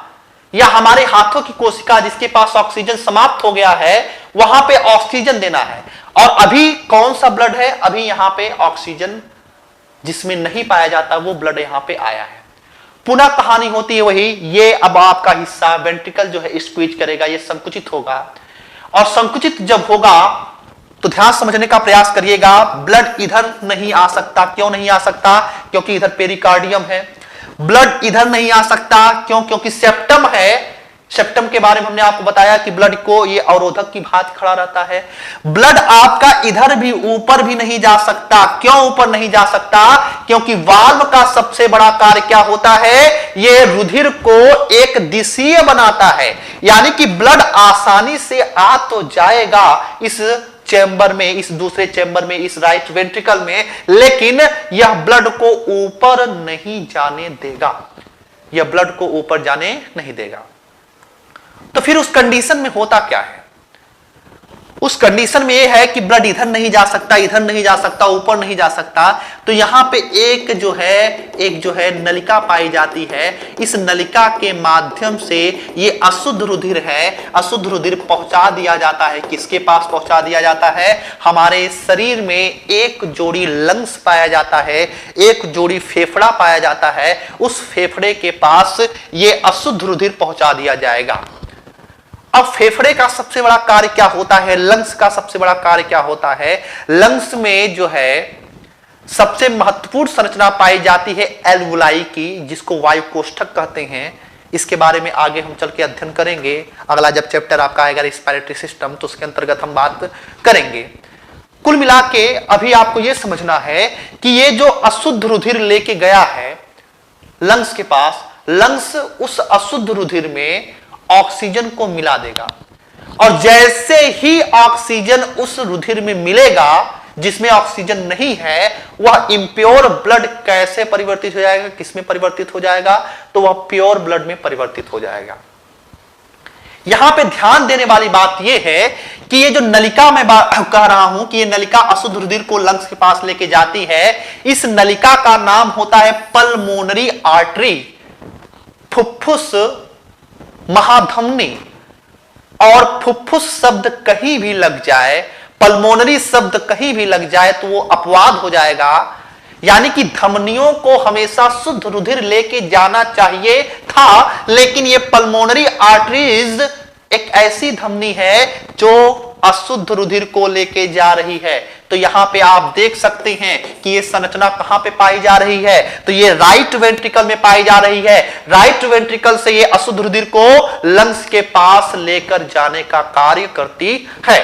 या हमारे हाथों की कोशिका जिसके पास ऑक्सीजन समाप्त हो गया है, वहां पे ऑक्सीजन देना है। और अभी कौन सा ब्लड है? अभी यहां पे ऑक्सीजन जिसमें नहीं पाया जाता वो ब्लड यहां पे आया है। पुनः कहानी होती है वही। ये अब आपका हिस्सा वेंट्रिकल जो है स्क्वीज करेगा, ये संकुचित होगा। और संकुचित जब होगा तो ध्यान समझने का प्रयास करिएगा। ब्लड इधर नहीं आ सकता। क्यों नहीं आ सकता? क्योंकि इधर पेरिकार्डियम है। ब्लड इधर नहीं आ सकता। क्यों? क्योंकि सेप्टम है। सेप्टम के बारे में हमने आपको बताया कि ब्लड को ये अवरोधक की भांति खड़ा रहता है। ब्लड आपका इधर भी ऊपर भी नहीं जा सकता। क्यों ऊपर नहीं जा सकता? क्योंकि वाल्व का सबसे बड़ा कार्य क्या होता है? ये रुधिर को एक दिशीय बनाता है, यानी कि ब्लड आसानी से आ तो जाएगा इस चैम्बर में, इस दूसरे चैम्बर में, इस राइट वेंट्रिकल में, लेकिन यह ब्लड को ऊपर नहीं जाने देगा। यह ब्लड को ऊपर जाने नहीं देगा। तो फिर उस कंडीशन में होता क्या है? उस कंडीशन में यह है कि ब्लड इधर नहीं जा सकता, इधर नहीं जा सकता, ऊपर नहीं जा सकता। तो यहां पे एक जो है नलिका पाई जाती है। इस नलिका के माध्यम से ये अशुद्ध रुधिर है, अशुद्ध रुधिर पहुंचा दिया जाता है। किसके पास पहुंचा दिया जाता है? हमारे शरीर में एक जोड़ी लंग्स पाया जाता है, एक जोड़ी फेफड़ा पाया जाता है। उस फेफड़े के पास ये अशुद्ध रुधिर पहुंचा दिया जाएगा। अब फेफड़े का सबसे बड़ा कार्य क्या होता है? लंग्स का सबसे बड़ा कार्य क्या होता है? लंग्स में जो है सबसे महत्वपूर्ण संरचना पाई जाती है एल्वुलाई की, जिसको वायु कोष्ठक कहते हैं। इसके बारे में आगे हम चल के अध्ययन करेंगे। अगला जब चैप्टर आपका आएगा रेस्पिरेटरी सिस्टम, तो उसके अंतर्गत हम बात करेंगे। कुल मिला के अभी आपको यह समझना है कि ये जो अशुद्ध रुधिर लेके गया है लंग्स के पास, लंग्स उस अशुद्ध रुधिर में ऑक्सीजन को मिला देगा। और जैसे ही ऑक्सीजन उस रुधिर में मिलेगा जिसमें ऑक्सीजन नहीं है, वह इंप्योर ब्लड कैसे परिवर्तित हो जाएगा? किसमें परिवर्तित हो जाएगा? तो वह प्योर ब्लड में परिवर्तित हो जाएगा। यहां पे ध्यान देने वाली बात यह है कि ये जो नलिका मैं कह रहा हूं कि ये नलिका अशुद्ध रुधिर को लंग्स के पास लेके जाती है, इस नलिका का नाम होता है पल्मोनरी आर्टरी, फुफ्फुस महाधमनी। और फुफ्फुस शब्द कहीं भी लग जाए, पल्मोनरी शब्द कहीं भी लग जाए तो वो अपवाद हो जाएगा। यानी कि धमनियों को हमेशा शुद्ध रुधिर लेके जाना चाहिए था, लेकिन ये पल्मोनरी आर्टरीज एक ऐसी धमनी है जो अशुद्ध रुधिर को लेके जा रही है। तो यहां पे आप देख सकते हैं कि ये संरचना कहां पे पाई जा रही है? तो ये राइट वेंट्रिकल में पाई जा रही है। राइट वेंट्रिकल से ये अशुद्ध रुधिर को लंग्स के पास लेकर जाने का कार्य करती है।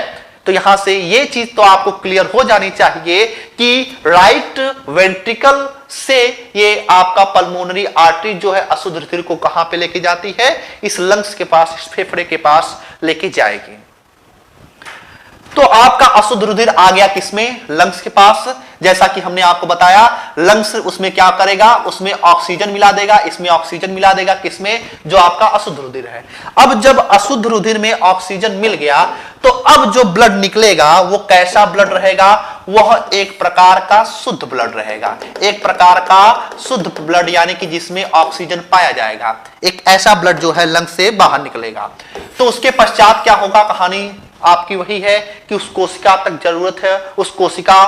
तो यहां से ये चीज तो आपको क्लियर हो जानी चाहिए कि राइट वेंट्रिकल से ये आपका पल्मोनरी आर्टरी जो है अशुद्ध रुधिर को कहां पे लेके जाती है? इस लंग्स के पास, इस फेफड़े के पास लेके जाएगी। तो आपका अशुद्ध रुधिर आ गया किसमें? लंग्स के पास। जैसा कि हमने आपको बताया, लंग्स उसमें क्या करेगा? उसमें ऑक्सीजन मिला देगा, इसमें ऑक्सीजन मिला देगा, किसमें? जो आपका अशुद्ध रुधिर है। अब जब अशुद्ध रुधिर में ऑक्सीजन मिल गया तो अब जो ब्लड निकलेगा वो कैसा ब्लड रहेगा? वह एक प्रकार का शुद्ध ब्लड रहेगा, एक प्रकार का शुद्ध ब्लड, यानी कि जिसमें ऑक्सीजन पाया जाएगा। एक ऐसा ब्लड जो है लंग्स से बाहर निकलेगा। तो उसके पश्चात क्या होगा? कहानी आपकी वही है कि उस कोशिका तक जरूरत है, उस कोशिका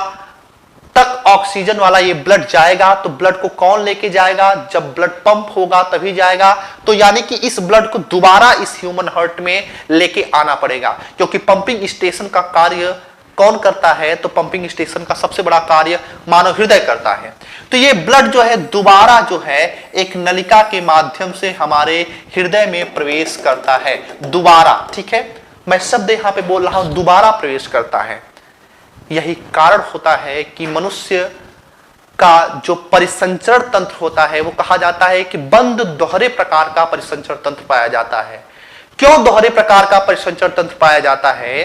तक ऑक्सीजन वाला ये ब्लड जाएगा। तो ब्लड को कौन लेके जाएगा? जब ब्लड पंप होगा तभी जाएगा। तो यानी कि इस ब्लड को दोबारा इस ह्यूमन हार्ट में लेके आना पड़ेगा, क्योंकि पंपिंग स्टेशन का कार्य कौन करता है? तो पंपिंग स्टेशन का सबसे बड़ा कार्य मानव हृदय करता है। तो ये ब्लड जो है दोबारा जो है एक नलिका के माध्यम से हमारे हृदय में प्रवेश करता है, दोबारा। ठीक है, मैं शब्द यहां पे बोल रहा हूं, दोबारा प्रवेश करता है। यही कारण होता है कि मनुष्य का जो परिसंचरण तंत्र होता है वो कहा जाता है कि बंद दोहरे प्रकार का परिसंचरण तंत्र पाया जाता है। क्यों दोहरे प्रकार का परिसंचरण तंत्र पाया जाता है?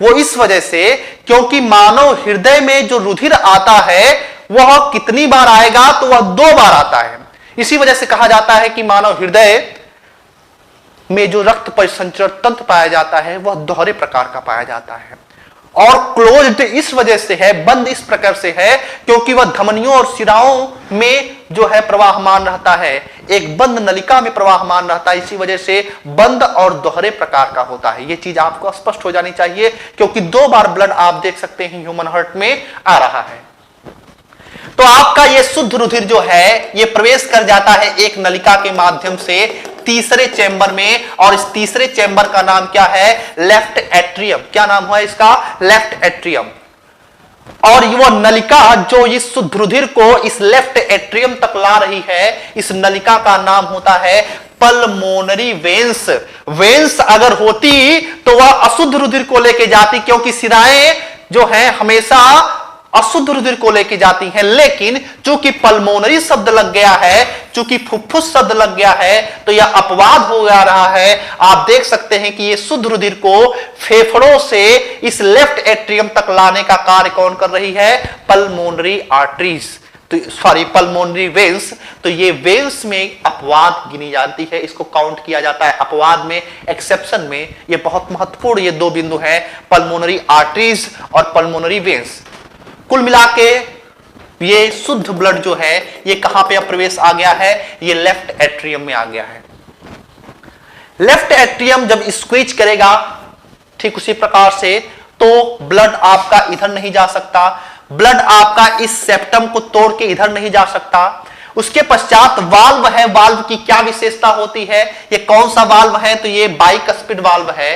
वो इस वजह से क्योंकि मानव हृदय में जो रुधिर आता है वह कितनी बार आएगा? तो वह 2 बार आता है। इसी वजह से कहा जाता है कि मानव हृदय में जो रक्त परिसंचरण तंत्र पाया जाता है वह दोहरे प्रकार का पाया जाता है। और क्लोज्ड इस वजह से है, बंद इस प्रकार से है क्योंकि वह धमनियों और शिराओं में जो है प्रवाहमान रहता है, एक बंद नलिका में प्रवाहमान रहता है। इसी वजह से बंद और दोहरे प्रकार का होता है। यह चीज आपको स्पष्ट हो जानी चाहिए, क्योंकि 2 बार ब्लड आप देख सकते हैं ह्यूमन हार्ट में आ रहा है। तो आपका यह शुद्ध रुधिर जो है यह प्रवेश कर जाता है एक नलिका के माध्यम से तीसरे चैम्बर में, और इस तीसरे चैम्बर का नाम क्या है? Left atrium. क्या नाम है इसका? Left atrium. और वो नलिका जो इस शुद्ध रुधिर को इस लेफ्ट एट्रियम तक ला रही है, इस नलिका का नाम होता है पल्मोनरी वेन्स। वेन्स अगर होती तो वह अशुद्ध रुधिर को लेके जाती, क्योंकि शिराएं जो है हमेशा अशुद्ध रुधिर को लेके जाती हैं। लेकिन चूंकि पल्मोनरी शब्द लग गया है, चूंकि फुफ्फुस शब्द लग गया है, तो यह अपवाद हो जा रहा है। आप देख सकते हैं कि यह शुद्ध रुधिर को फेफड़ों से इस लेफ्ट एट्रियम तक लाने का कार्य कौन कर रही है? पल्मोनरी आर्टरीज, तो सॉरी पल्मोनरी वेन्स। तो ये वेन्स में अपवाद गिनी जाती है, इसको काउंट किया जाता है अपवाद में, एक्सेप्शन में। ये बहुत महत्वपूर्ण ये 2 बिंदु हैं, पल्मोनरी आर्टरीज और पल्मोनरी वेन्स। कुल मिलाके ये शुद्ध ब्लड जो है ये कहां पे अब प्रवेश आ गया है? ये लेफ्ट एट्रियम में आ गया है। लेफ्ट एट्रियम जब स्क्वीज करेगा ठीक उसी प्रकार से, तो ब्लड आपका इधर नहीं जा सकता, ब्लड आपका इस सेप्टम को तोड़ के इधर नहीं जा सकता। उसके पश्चात वाल्व है। वाल्व की क्या विशेषता होती है? ये कौन सा वाल्व है? तो ये बाइकस्पिड वाल्व है।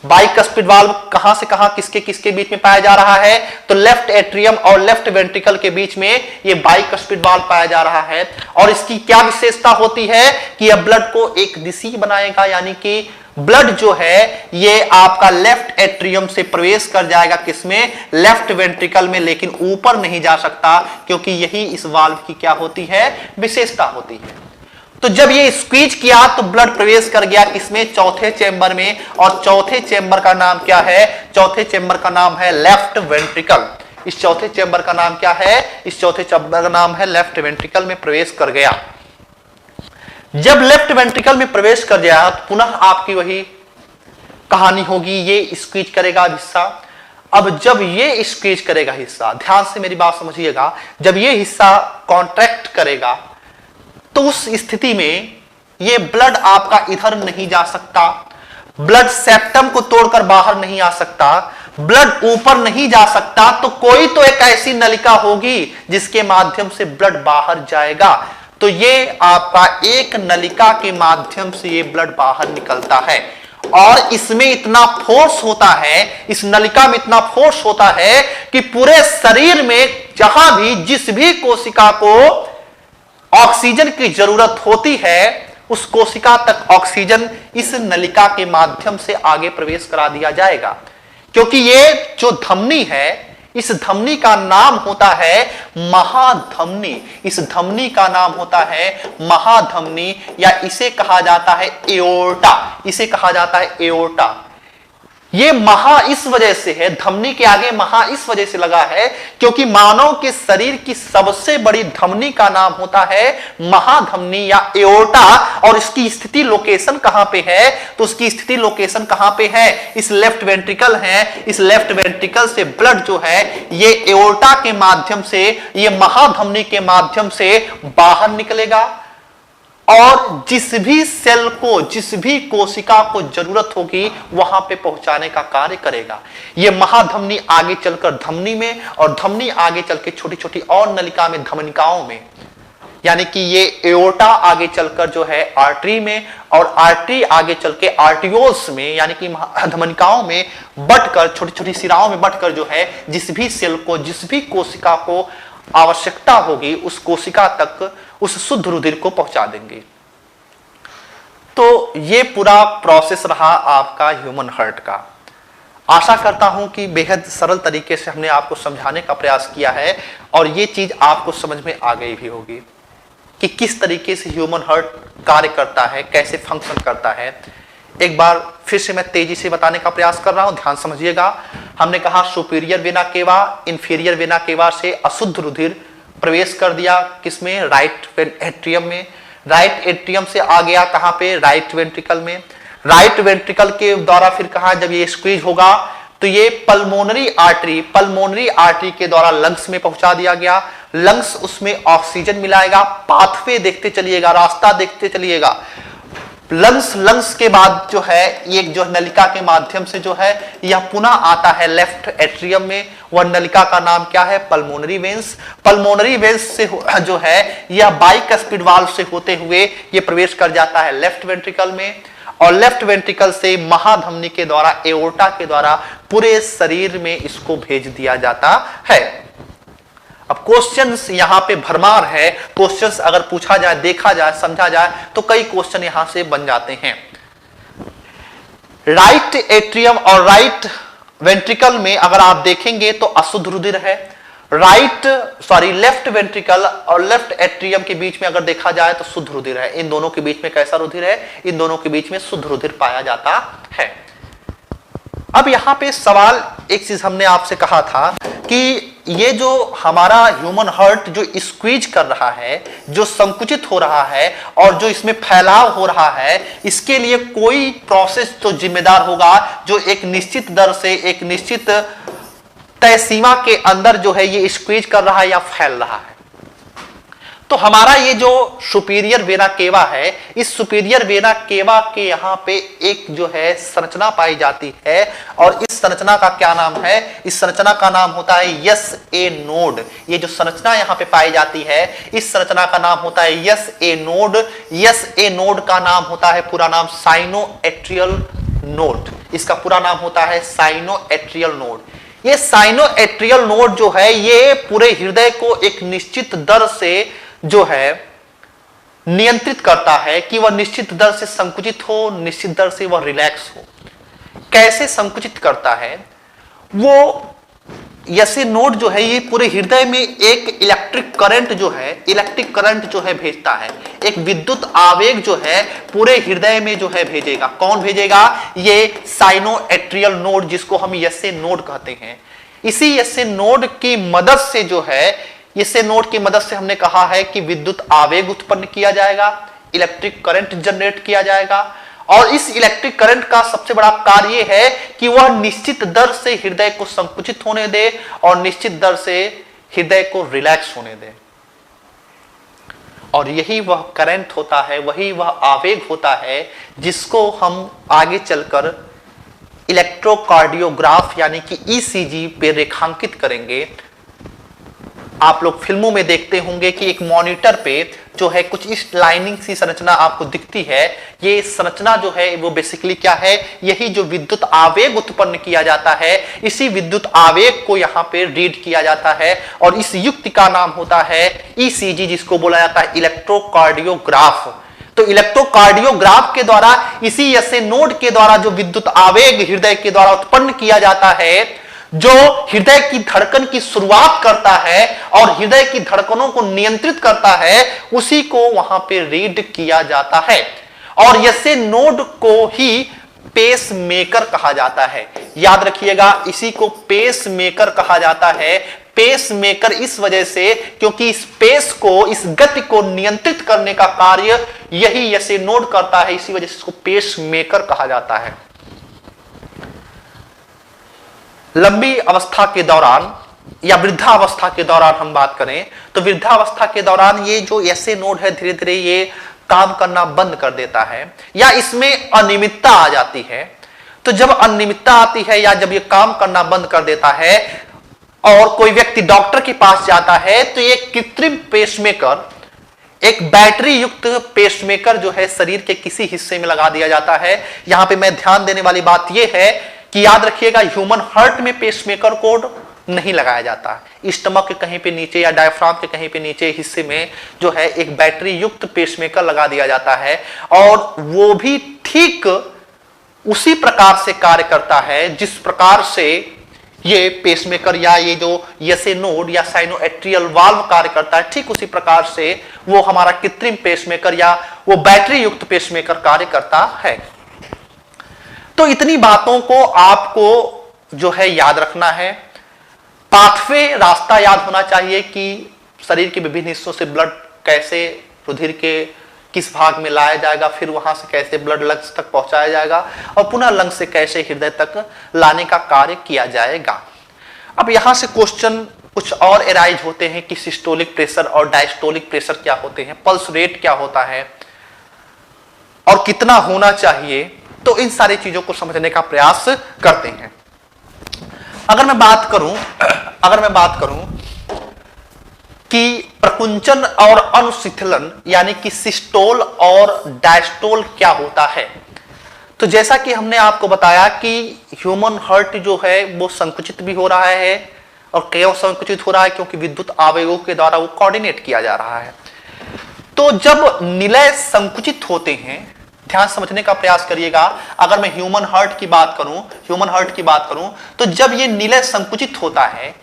बाइकस्पिड वाल्व कहां से कहां किसके किसके बीच में पाया जा रहा है? तो लेफ्ट एट्रियम और लेफ्ट वेंट्रिकल के बीच में ये बाइकस्पिड वाल्व पाया जा रहा है। और इसकी क्या विशेषता होती है कि यह ब्लड को एक दिशी बनाएगा, यानी कि ब्लड जो है ये आपका लेफ्ट एट्रियम से प्रवेश कर जाएगा किसमें? लेफ्ट वेंट्रिकल में, लेकिन ऊपर नहीं जा सकता, क्योंकि यही इस वाल्व की क्या होती है? विशेषता होती है। तो जब ये स्क्वीज किया तो ब्लड प्रवेश कर गया किसमें? चौथे चेंबर में। और चौथे चेंबर का नाम क्या है? चौथे चेंबर का नाम है लेफ्ट वेंट्रिकल। इस चौथे चेंबर का नाम क्या है? इस चौथे चेंबर का नाम है लेफ्ट वेंट्रिकल में प्रवेश कर गया। जब लेफ्ट वेंट्रिकल में प्रवेश कर गया तो पुनः आपकी वही कहानी होगी, ये स्क्वीज करेगा हिस्सा। अब जब ये स्क्वीज करेगा हिस्सा, ध्यान से मेरी बात समझिएगा, जब ये हिस्सा कॉन्ट्रैक्ट करेगा तो उस स्थिति में ये ब्लड आपका इधर नहीं जा सकता, ब्लड सेप्टम को तोड़कर बाहर नहीं आ सकता, ब्लड ऊपर नहीं जा सकता। तो कोई तो एक ऐसी नलिका होगी जिसके माध्यम से ब्लड बाहर जाएगा। तो ये आपका एक नलिका के माध्यम से ये ब्लड बाहर निकलता है। और इसमें इतना फोर्स होता है, इस नलिका में इतना फोर्स होता है कि पूरे शरीर में जहां भी जिस भी कोशिका को ऑक्सीजन की जरूरत होती है उस कोशिका तक ऑक्सीजन इस नलिका के माध्यम से आगे प्रवेश करा दिया जाएगा। क्योंकि ये जो धमनी है, इस धमनी का नाम होता है महाधमनी। इस धमनी का नाम होता है महाधमनी, या इसे कहा जाता है एओर्टा। इसे कहा जाता है एओर्टा। ये महा इस वजह से है, धमनी के आगे महा इस वजह से लगा है क्योंकि मानव के शरीर की सबसे बड़ी धमनी का नाम होता है महाधमनी या एओर्टा। और इसकी स्थिति लोकेशन कहां पे है? तो उसकी स्थिति लोकेशन कहां पे है? इस लेफ्ट वेंट्रिकल है। इस लेफ्ट वेंट्रिकल से ब्लड जो है ये एओर्टा के माध्यम से, ये महाधमनी के माध्यम से बाहर निकलेगा और जिस भी सेल को, जिस भी कोशिका को जरूरत होगी वहां पे पहुंचाने का कार्य करेगा। यह महाधमनी आगे चलकर धमनी में, और धमनी आगे चल के छोटी छोटी और नलिका में, धमनिकाओं में, यानी कि ये एओर्टा आगे चलकर जो है आर्टरी में, और आर्टरी आगे चल के आर्टियोल्स में, यानी कि धमनिकाओं में बटकर, छोटी छोटी सिराओं में बटकर जो है जिस भी सेल को, जिस भी कोशिका को आवश्यकता होगी उस कोशिका तक उस शुद्ध रुधिर को पहुंचा देंगे। तो ये पूरा प्रोसेस रहा आपका ह्यूमन हार्ट का। आशा करता हूं कि बेहद सरल तरीके से हमने आपको समझाने का प्रयास किया है और ये चीज आपको समझ में आ गई भी होगी कि किस तरीके से ह्यूमन हार्ट कार्य करता है, कैसे फंक्शन करता है। एक बार फिर से मैं तेजी से बताने का प्रयास कर रहा हूं, ध्यान समझिएगा। हमने कहा superior vena cava, inferior vena cava से अशुद्ध रुधिर प्रवेश कर दिया किसमें? राइट एट्रियम में। राइट एट्रियम से आ गया कहां पे? राइट वेंट्रिकल में। राइट वेंट्रिकल के द्वारा फिर कहा, जब ये स्क्वीज होगा तो ये पल्मोनरी आर्टरी के द्वारा लंग्स में पहुंचा दिया गया। लंग्स उसमें ऑक्सीजन मिलाएगा। पाथवे देखते चलिएगा, रास्ता देखते चलिएगा। लंग्स के बाद जो है एक जो नलिका के माध्यम से जो है यह पुनः आता है लेफ्ट एट्रियम में। वह नलिका का नाम क्या है? Pulmonary veins. पल्मोनरी वेन्स से जो है यह बाइकस्पिड वाल्व से होते हुए ये प्रवेश कर जाता है लेफ्ट वेंट्रिकल में, और लेफ्ट वेंट्रिकल से महाधमनी के द्वारा, एओर्टा के द्वारा पूरे शरीर में इसको भेज दिया जाता है। अब क्वेश्चंस यहां पे भरमार है। क्वेश्चंस अगर पूछा जाए, देखा जाए, समझा जाए तो कई क्वेश्चन यहां से बन जाते हैं। राइट एट्रियम और राइट वेंट्रिकल में अगर आप देखेंगे तो अशुद्ध रुधिर है। लेफ्ट वेंट्रिकल और लेफ्ट एट्रियम के बीच में अगर देखा जाए तो शुद्ध रुधिर है। इन दोनों के बीच में कैसा रुधिर है? इन दोनों के बीच में शुद्ध रुधिर पाया जाता है। अब यहां पे सवाल, एक चीज हमने आपसे कहा था कि ये जो हमारा ह्यूमन हार्ट जो स्क्वीज कर रहा है, जो संकुचित हो रहा है और जो इसमें फैलाव हो रहा है, इसके लिए कोई प्रोसेस तो जिम्मेदार होगा जो एक निश्चित दर से, एक निश्चित तय सीमा के अंदर जो है ये स्क्वीज कर रहा है या फैल रहा है। तो हमारा ये जो सुपीरियर वेना केवा है, इस सुपीरियर वेना केवा के यहाँ पे एक जो है संरचना पाई जाती है, और इस संरचना का क्या नाम है? इस संरचना का नाम होता है SA नोड। ये जो संरचना यहाँ पे पाई जाती है, इस संरचना का नाम होता है SA नोड। SA नोड का नाम होता है, पूरा नाम साइनोएट्रियल नोड। इसका पूरा नाम होता है साइनोएट्रियल नोड। ये साइनोएट्रियल नोड जो है ये पूरे हृदय को एक निश्चित दर से जो है नियंत्रित करता है कि वह निश्चित दर से संकुचित हो, निश्चित दर से वह रिलैक्स हो। कैसे संकुचित करता है? वो ऐसे नोड जो है ये पूरे हृदय में एक इलेक्ट्रिक करंट जो है भेजता है। एक विद्युत आवेग जो है पूरे हृदय में जो है भेजेगा। कौन भेजेगा? ये साइनोएट्रियल नोड, जिसको हम SA नोड कहते हैं। इसी SA नोड की मदद से जो है, इससे नोड की मदद से हमने कहा है कि विद्युत आवेग उत्पन्न किया जाएगा, इलेक्ट्रिक करंट जनरेट किया जाएगा, और इस इलेक्ट्रिक करंट का सबसे बड़ा कार्य है कि वह निश्चित दर से हृदय को संकुचित होने दे और निश्चित दर से हृदय को रिलैक्स होने दे। और यही वह करंट होता है, वही वह आवेग होता है जिसको हम आगे चलकर इलेक्ट्रोकार्डियोग्राफ यानी कि ECG पे रेखांकित करेंगे। आप लोग फिल्मों में देखते होंगे कि एक मॉनिटर पे जो है कुछ इस लाइनिंग सी संरचना आपको दिखती है। ये संरचना जो है वो बेसिकली क्या है? यही जो विद्युत आवेग उत्पन्न किया जाता है, इसी विद्युत आवेग को यहाँ पे रीड किया जाता है, और इस युक्ति का नाम होता है ECG, जिसको बोला जाता है इलेक्ट्रोकार्डियोग्राफ। तो इलेक्ट्रोकार्डियोग्राफ के द्वारा, इसी SA नोड के द्वारा जो विद्युत आवेग हृदय के द्वारा उत्पन्न किया जाता है, जो हृदय की धड़कन की शुरुआत करता है और हृदय की धड़कनों को नियंत्रित करता है, उसी को वहां पे रीड किया जाता है। और ऐसे नोड को ही पेस मेकर कहा जाता है। याद रखिएगा, इसी को पेस मेकर कहा जाता है। पेस मेकर इस वजह से क्योंकि इस पेस को, इस गति को नियंत्रित करने का कार्य यही एसए नोड करता है, इसी वजह से इसको पेस मेकर कहा जाता है। लंबी अवस्था के दौरान या वृद्धावस्था के दौरान हम बात करें तो वृद्धावस्था के दौरान ये जो एसए नोड है धीरे धीरे ये काम करना बंद कर देता है या इसमें अनियमितता आ जाती है। तो जब अनियमितता आती है या जब ये काम करना बंद कर देता है और कोई व्यक्ति डॉक्टर के पास जाता है तो ये कृत्रिम पेसमेकर, एक बैटरी युक्त पेसमेकर जो है शरीर के किसी हिस्से में लगा दिया जाता है। यहां पे मैं ध्यान देने वाली बात यह है कि याद रखिएगा, ह्यूमन हार्ट में पेसमेकर कोड नहीं लगाया जाता। स्टमक के कहीं पे नीचे या डायफ्राम के कहीं पे नीचे हिस्से में जो है एक बैटरी युक्त पेसमेकर लगा दिया जाता है और वो भी ठीक उसी प्रकार से कार्य करता है जिस प्रकार से ये पेसमेकर या ये जो एसए नोड या साइनोएट्रियल वाल्व कार्य करता है, ठीक उसी प्रकार से वो हमारा कृत्रिम पेसमेकर या वो बैटरी युक्त पेसमेकर कार्य करता है। तो इतनी बातों को आपको जो है याद रखना है। पाथवे, रास्ता याद होना चाहिए कि शरीर के विभिन्न हिस्सों से ब्लड कैसे रुधिर के किस भाग में लाया जाएगा, फिर वहां से कैसे ब्लड लंग्स तक पहुंचाया जाएगा और पुनः लंग्स से कैसे हृदय तक लाने का कार्य किया जाएगा। अब यहां से क्वेश्चन कुछ और एराइज होते हैं कि सिस्टोलिक प्रेशर और डायस्टोलिक प्रेशर क्या होते हैं, पल्स रेट क्या होता है और कितना होना चाहिए। तो इन सारी चीजों को समझने का प्रयास करते हैं। अगर मैं बात करूं कि प्रकुंचन और अनुशिथिलन यानी कि सिस्टोल और डायस्टोल क्या होता है, तो जैसा कि हमने आपको बताया कि ह्यूमन हार्ट जो है वो संकुचित भी हो रहा है और क्यों संकुचित हो रहा है, क्योंकि विद्युत आवेगों के द्वारा वो कोऑर्डिनेट किया जा रहा है। तो जब निलय संकुचित होते हैं, ध्यान समझने का प्रयास करिएगा। अगर मैं ह्यूमन हार्ट की बात करूं तो जब ये निलय संकुचित होता है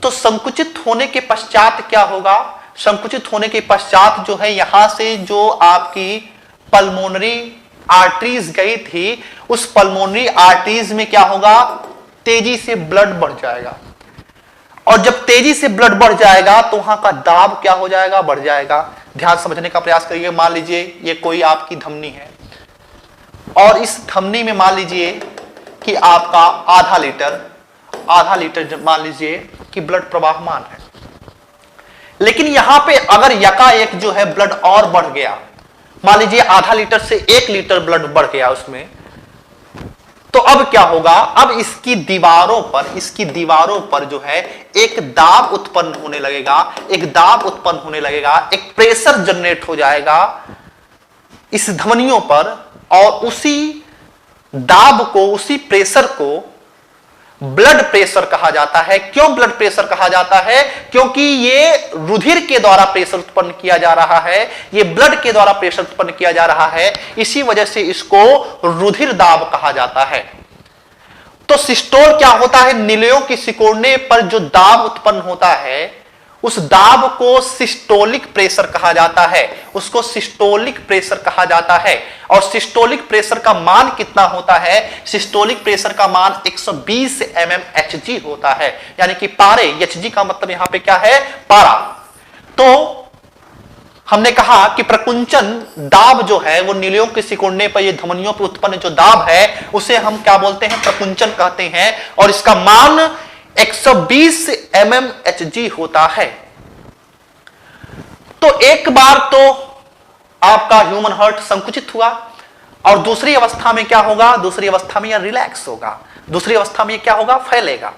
तो संकुचित होने के पश्चात क्या होगा, संकुचित होने के पश्चात जो है यहां से जो आपकी पल्मोनरी आर्टरीज गई थी, उस पल्मोनरी आर्टरीज में क्या होगा, तेजी से ब्लड बढ़ जाएगा और जब तेजी से ब्लड बढ़ जाएगा तो वहां का दाब क्या हो जाएगा, बढ़ जाएगा। ध्यान समझने का प्रयास करिए। मान लीजिए ये कोई आपकी धमनी है और इस धमनी में मान लीजिए कि आपका आधा लीटर मान लीजिए कि ब्लड प्रवाहमान है, लेकिन यहां पे अगर यकाएक जो है ब्लड और बढ़ गया, मान लीजिए आधा लीटर से 1 लीटर ब्लड बढ़ गया उसमें, तो अब क्या होगा, अब इसकी दीवारों पर जो है एक दाब उत्पन्न होने लगेगा, एक प्रेशर जनरेट हो जाएगा इस धमनियों पर और उसी दाब को, उसी प्रेशर को ब्लड प्रेशर कहा जाता है। क्यों ब्लड प्रेशर कहा जाता है, क्योंकि ये रुधिर के द्वारा प्रेशर उत्पन्न किया जा रहा है, ये ब्लड के द्वारा प्रेशर उत्पन्न किया जा रहा है, इसी वजह से इसको रुधिर दाब कहा जाता है। तो सिस्टोल क्या होता है, निलयों की सिकुड़ने पर जो दाब उत्पन्न होता है उस दाब को सिस्टोलिक प्रेशर कहा जाता है, उसको सिस्टोलिक प्रेशर कहा जाता है। और सिस्टोलिक प्रेशर का मान कितना होता है, सिस्टोलिक प्रेशर का मान 120 mmHg होता है, यानी कि पारे, Hg का मतलब यहां पे क्या है, पारा। तो हमने कहा कि प्रकुंचन दाब जो है वो निलयों के सिकुड़ने पर, ये धमनियों पर उत्पन्न जो दाब है उसे हम क्या बोलते हैं, प्रकुंचन कहते हैं और इसका मान 120 mmHg होता है। तो एक बार तो आपका ह्यूमन हार्ट संकुचित हुआ और दूसरी अवस्था में क्या होगा, दूसरी अवस्था में यह रिलैक्स होगा, दूसरी अवस्था में क्या होगा, फैलेगा।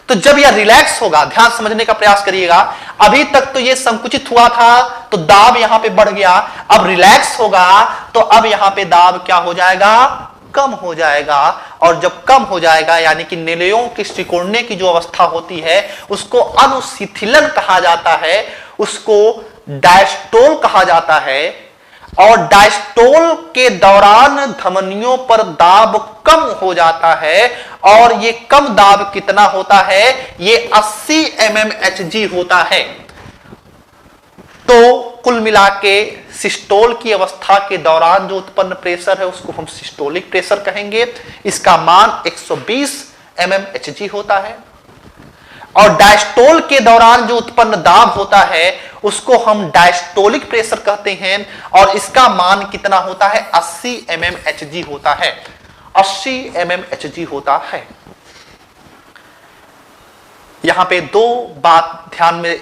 तो जब यह रिलैक्स होगा, ध्यान समझने का प्रयास करिएगा, अभी तक तो यह संकुचित हुआ था तो दाब यहां पे बढ़ गया, अब रिलैक्स होगा तो अब यहां पे दाब क्या हो जाएगा, कम हो जाएगा। और जब कम हो जाएगा यानी कि निलयों की सिकुड़ने की जो अवस्था होती है उसको अनुशिथिलन कहा जाता है, उसको डायस्टोल कहा जाता है। और डायस्टोल के दौरान धमनियों पर दाब कम हो जाता है और ये कम दाब कितना होता है, ये 80 mmHg होता है। तो कुल मिला के सिस्टोल की अवस्था के दौरान जो उत्पन्न प्रेशर है उसको हम सिस्टोलिक प्रेशर कहेंगे। इसका मान 120 mmHg होता है। और डायस्टोल के दौरान जो उत्पन्न दाब होता है उसको हम डायस्टोलिक प्रेशर कहते हैं और इसका मान कितना होता है 80 mmHg होता है। 80 mmHg होता है। यहां पे दो बात ध्यान में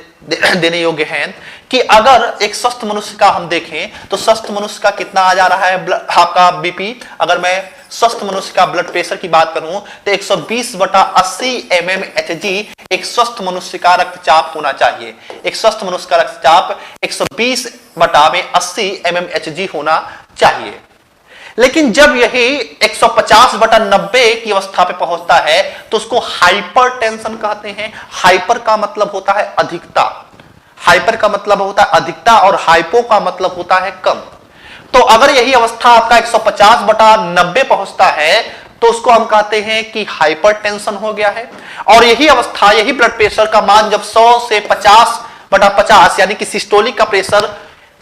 देने योग्य है कि अगर एक स्वस्थ मनुष्य का हम देखें तो स्वस्थ मनुष्य का कितना आ जा रहा है आपका बीपी। अगर मैं स्वस्थ मनुष्य का ब्लड प्रेशर की बात करूं तो 120/80 mmHg एक स्वस्थ मनुष्य का रक्तचाप होना चाहिए। एक स्वस्थ मनुष्य का रक्तचाप 120/80 mmHg होना चाहिए। लेकिन जब यही 150/90 की अवस्था पे पहुंचता है तो उसको हाइपरटेंशन कहते हैं। हाइपर का मतलब होता है अधिकता, हाइपर का मतलब होता है अधिकता और हाइपो का मतलब होता है कम। तो अगर यही अवस्था आपका 150/90 पहुंचता है तो उसको हम कहते हैं कि हाइपरटेंशन हो गया है। और यही अवस्था, यही ब्लड प्रेशर का मान जब 100 से 50/50 यानी कि सिस्टोलिक का प्रेशर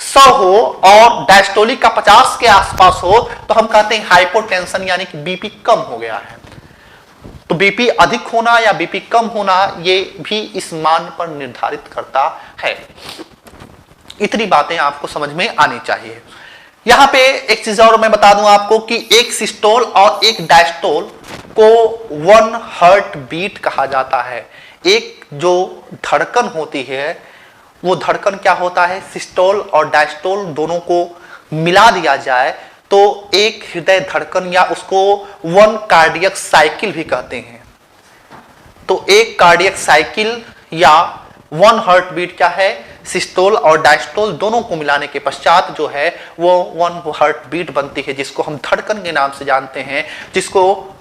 100 हो और डायस्टोलिक का 50 के आसपास हो तो हम कहते हैं हाइपोटेंशन यानी कि बीपी कम हो गया है। तो बीपी अधिक होना या बीपी कम होना ये भी इस मान पर निर्धारित करता है। इतनी बातें आपको समझ में आनी चाहिए। यहां पे एक चीज और मैं बता दूं आपको कि एक सिस्टोल और एक डायस्टोल को 1 हार्ट बीट कहा जाता है। एक जो धड़कन होती है वो धड़कन क्या होता है, सिस्टोल और डायस्टोल दोनों को मिला दिया जाए तो एक हृदय धड़कन या उसको 1 कार्डियक साइकिल भी कहते हैं। तो एक कार्डियक साइकिल या 1 हार्ट बीट क्या है, सिस्टोल और डायस्टोल दोनों को मिलाने के पश्चात जो है वो 1 हार्ट बीट बनती है, जिसको हम धड़कन के नाम से जानते हैं। जिसको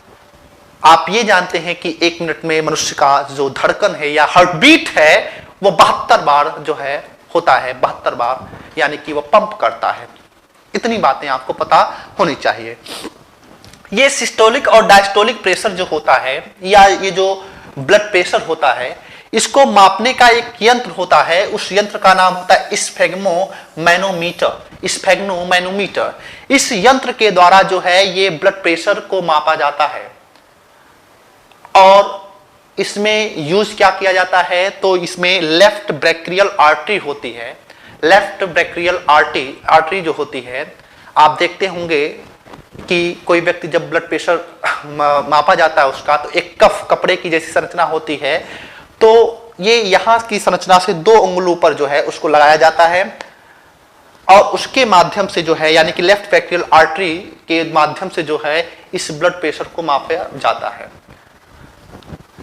आप ये जानते हैं कि 1 मिनट में मनुष्य का जो धड़कन है या हार्ट बीट है वो 72 बार जो है होता है, 72 बार यानी कि वो पंप करता है। इतनी बातें आपको पता होनी चाहिए। ये सिस्टोलिक और डायस्टोलिक प्रेशर जो होता है या ये जो ब्लड प्रेशर होता है इसको मापने का एक यंत्र होता है। उस यंत्र का नाम होता है स्फेग्मोमैनोमीटर। स्फेग्मोमैनोमीटर इस यंत्र के द्वारा जो है ये ब्लड प्रेशर को मापा जाता है। और इसमें यूज क्या किया जाता है, तो इसमें लेफ्ट ब्रैकियल आर्टरी होती है। लेफ्ट ब्रैकियल आर्टरी जो होती है, आप देखते होंगे कि कोई व्यक्ति जब ब्लड प्रेशर मापा जाता है उसका तो एक कपड़े की जैसी संरचना होती है। तो ये यहाँ की संरचना से 2 उंगलों पर जो है उसको लगाया जाता है और उसके माध्यम से जो है यानी कि लेफ्ट ब्रैकियल आर्टरी के माध्यम से जो है इस ब्लड प्रेशर को मापा जाता है।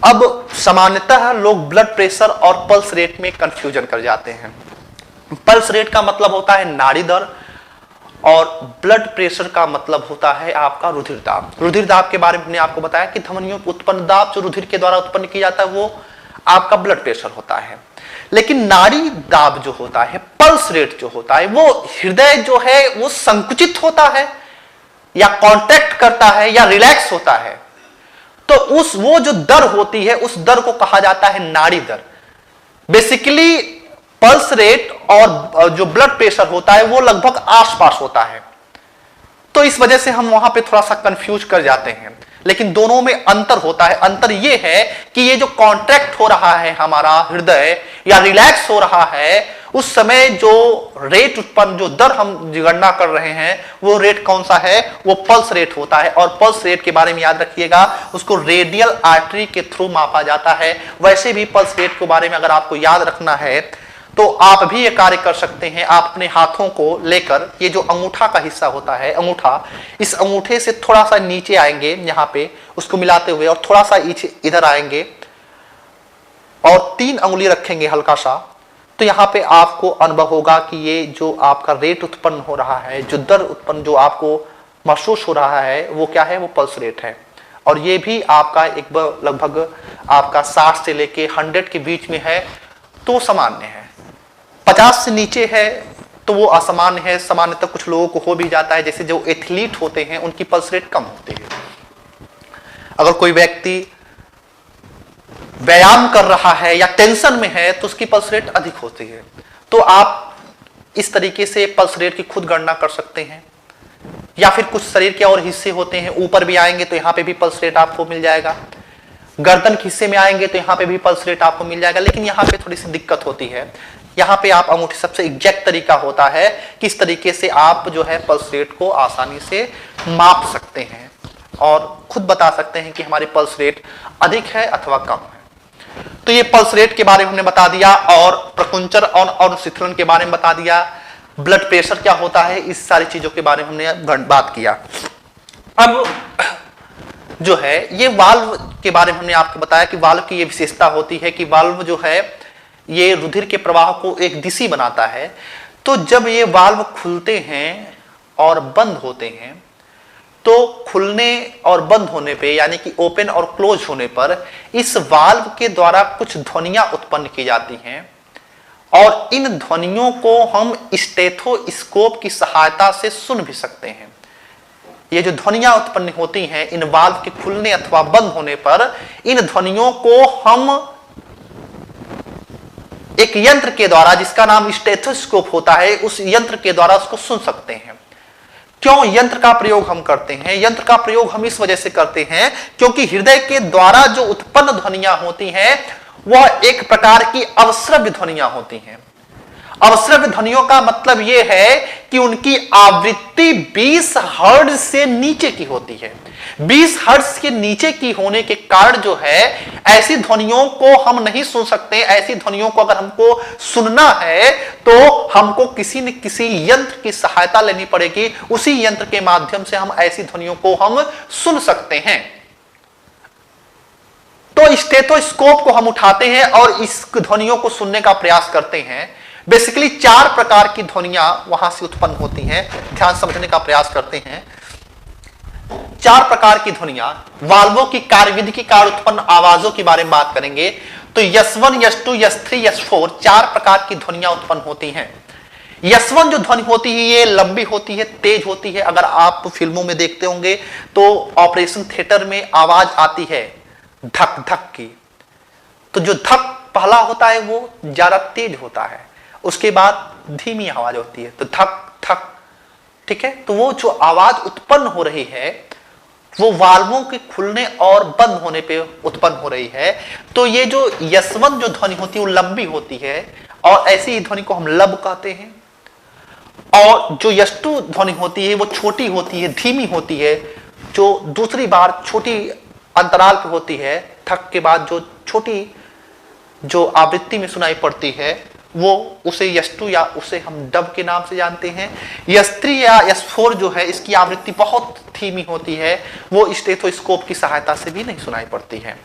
अब सामान्यतः लोग ब्लड प्रेशर और पल्स रेट में कंफ्यूजन कर जाते हैं। पल्स रेट का मतलब होता है नाड़ी दर और ब्लड प्रेशर का मतलब होता है आपका रुधिर दाब। रुधिर दाब के बारे में हमने आपको बताया कि धमनियों में उत्पन्न दाब जो रुधिर के द्वारा उत्पन्न किया जाता है वो आपका ब्लड प्रेशर होता है। लेकिन नाड़ी दाब जो होता है, पल्स रेट जो होता है, वो हृदय जो है वो संकुचित होता है या कॉन्ट्रैक्ट करता है या रिलैक्स होता है। तो वो जो दर होती है उस दर को कहा जाता है नाड़ी दर। बेसिकली पल्स रेट और जो ब्लड प्रेशर होता है वो लगभग आसपास होता है। तो इस वजह से हम वहां पे थोड़ा सा कंफ्यूज कर जाते हैं। लेकिन दोनों में अंतर होता है। अंतर ये है कि ये जो कॉन्ट्रैक्ट हो रहा है हमारा हृदय या रिलैक्स हो रहा है उस समय जो रेट उत्पन्न, जो दर हम गणना कर रहे हैं वो रेट कौन सा है, वो पल्स रेट होता है। और पल्स रेट के बारे में याद रखिएगा, उसको रेडियल आर्टरी के थ्रू मापा जाता है। वैसे भी पल्स रेट के बारे में अगर आपको याद रखना है तो आप भी ये कार्य कर सकते हैं। आप अपने हाथों को लेकर, ये जो अंगूठा का हिस्सा होता है, अंगूठा, इस अंगूठे से थोड़ा सा नीचे आएंगे यहाँ पे उसको मिलाते हुए और थोड़ा सा इधर आएंगे और 3 अंगुली रखेंगे हल्का सा। तो यहाँ पे आपको अनुभव होगा कि ये जो आपका रेट उत्पन्न हो रहा है, जो दर उत्पन्न जो आपको महसूस हो रहा है वो क्या है, वो पल्स रेट है। और ये भी आपका एक लगभग आपका 60 से लेके 100 के बीच में है तो सामान्य है। 50 से नीचे है तो वो असामान्य है। सामान्यतः कुछ लोगों को हो भी जाता है, जैसे जो एथलीट होते हैं उनकी पल्स रेट कम होती है। अगर कोई व्यक्ति व्यायाम कर रहा है या टेंशन में है तो उसकी पल्स रेट अधिक होती है। तो आप इस तरीके से पल्स रेट की खुद गणना कर सकते हैं, या फिर कुछ शरीर के और हिस्से होते हैं, ऊपर भी आएंगे तो यहां पे भी पल्स रेट आपको मिल जाएगा, गर्दन के हिस्से में आएंगे तो यहां पे भी पल्स रेट आपको मिल जाएगा। लेकिन यहां पे थोड़ी सी दिक्कत होती है, यहां पे आप अंगूठी सबसे एग्जैक्ट तरीका होता है किस तरीके से आप जो है पल्स रेट को आसानी से माप सकते हैं और खुद बता सकते हैं कि हमारी पल्स रेट अधिक है अथवा कम है। तो ये पल्स रेट के बारे में हमने बता दिया और प्रकुंचन और शीतलन के बारे में बता दिया, ब्लड प्रेशर क्या होता है, इस सारी चीजों के बारे में हमने बात किया। अब जो है ये वाल्व के बारे में हमने आपको बताया कि वाल्व की ये विशेषता होती है कि वाल्व जो है ये रुधिर के प्रवाह को एक दिशी बनाता है। तो जब ये वाल्व खुलते हैं और बंद होते हैं तो खुलने और बंद होने पे यानी कि ओपन और क्लोज होने पर इस वाल्व के द्वारा कुछ ध्वनियां उत्पन्न की जाती हैं और इन ध्वनियों को हम स्टेथोस्कोप की सहायता से सुन भी सकते हैं। ये जो ध्वनियां उत्पन्न होती हैं इन वाल्व के खुलने अथवा बंद होने पर, इन ध्वनियों को हम एक यंत्र के द्वारा जिसका नाम स्टेथोस्कोप होता है उस यंत्र के द्वारा उसको सुन सकते हैं। क्यों यंत्र का प्रयोग हम करते हैं? यंत्र का प्रयोग हम इस वजह से करते हैं क्योंकि हृदय के द्वारा जो उत्पन्न ध्वनियां होती हैं वह एक प्रकार की अवश्रव्य ध्वनियां होती हैं। अवश्रव्य ध्वनियों का मतलब यह है कि उनकी आवृत्ति 20 हर्ट्ज से नीचे की होती है। 20 हर्ट्ज के नीचे की होने के कारण जो है ऐसी ध्वनियों को हम नहीं सुन सकते। ऐसी ध्वनियों को अगर हमको सुनना है तो हमको किसी न किसी यंत्र की सहायता लेनी पड़ेगी, उसी यंत्र के माध्यम से हम ऐसी ध्वनियों को हम सुन सकते हैं। तो स्टेथोस्कोप को हम उठाते हैं और इस ध्वनियों को सुनने का प्रयास करते हैं। बेसिकली 4 प्रकार की ध्वनियां वहां से उत्पन्न होती हैं, ध्यान समझने का प्रयास करते हैं। 4 प्रकार की ध्वनियां वाल्वों की कार्यविधि के कारण उत्पन्न आवाजों के बारे में बात करेंगे। तो S1, S2, S3, S4 4 प्रकार की ध्वनियां उत्पन्न होती हैं। S1 जो ध्वनि होती है ये लंबी होती है, तेज होती है। अगर आप फिल्मों में देखते होंगे तो ऑपरेशन थिएटर में आवाज आती है धक धक की, तो जो धक पहला होता है वो ज्यादा तेज होता है, उसके बाद धीमी आवाज होती है तो धक धक, ठीक है। तो वो जो आवाज उत्पन्न हो रही है वो वाल्वों के खुलने और बंद होने पे उत्पन्न हो रही है। तो ये जो S1 जो ध्वनि होती है वो लंबी होती है और ऐसी ही ध्वनि को हम लब कहते हैं। और जो S2 ध्वनि होती है वो छोटी होती है, धीमी होती है, जो दूसरी बार छोटी अंतराल पे होती है, थक के बाद जो छोटी जो आवृत्ति में सुनाई पड़ती है वो उसे S2 या उसे हम डब के नाम से जानते हैं। S3 या S4 जो है इसकी आवृत्ति बहुत धीमी होती है, वो स्टेथोस्कोप की सहायता से भी नहीं सुनाई पड़ती है।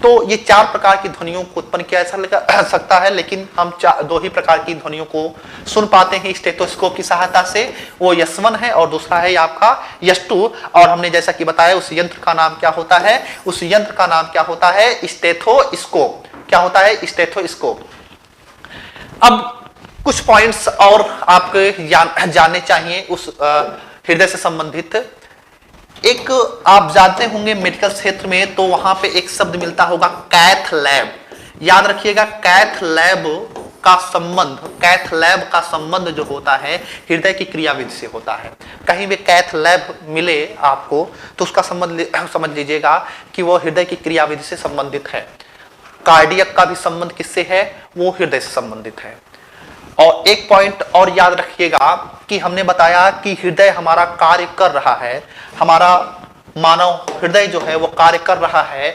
तो ये 4 प्रकार की ध्वनियों को उत्पन्न किया जा सकता है, लेकिन हम 2 ही प्रकार की ध्वनियों को सुन पाते हैं स्टेथोस्कोप की सहायता से, वो S1 है और दूसरा है आपका S2। और हमने जैसा कि बताया उस यंत्र का नाम क्या होता है, उस यंत्र का नाम क्या होता है, स्टेथोस्कोप। क्या होता है? स्टेथोस्कोप। अब कुछ पॉइंट्स और आपको जानने चाहिए उस हृदय से संबंधित। एक आप जानते होंगे मेडिकल क्षेत्र में तो वहां पे एक शब्द मिलता होगा कैथ लैब। याद रखिएगा कैथ लैब का संबंध जो होता है हृदय की क्रियाविधि से होता है। कहीं भी कैथ लैब मिले आपको तो उसका संबंध समझ लीजिएगा कि वो हृदय की क्रियाविधि से संबंधित है। कार्डियक का भी संबंध किससे है? वो हृदय से संबंधित है। और एक पॉइंट और याद रखिएगा कि हमने बताया कि हृदय हमारा कार्य कर रहा है, हमारा मानव हृदय जो है वो कार्य कर रहा है,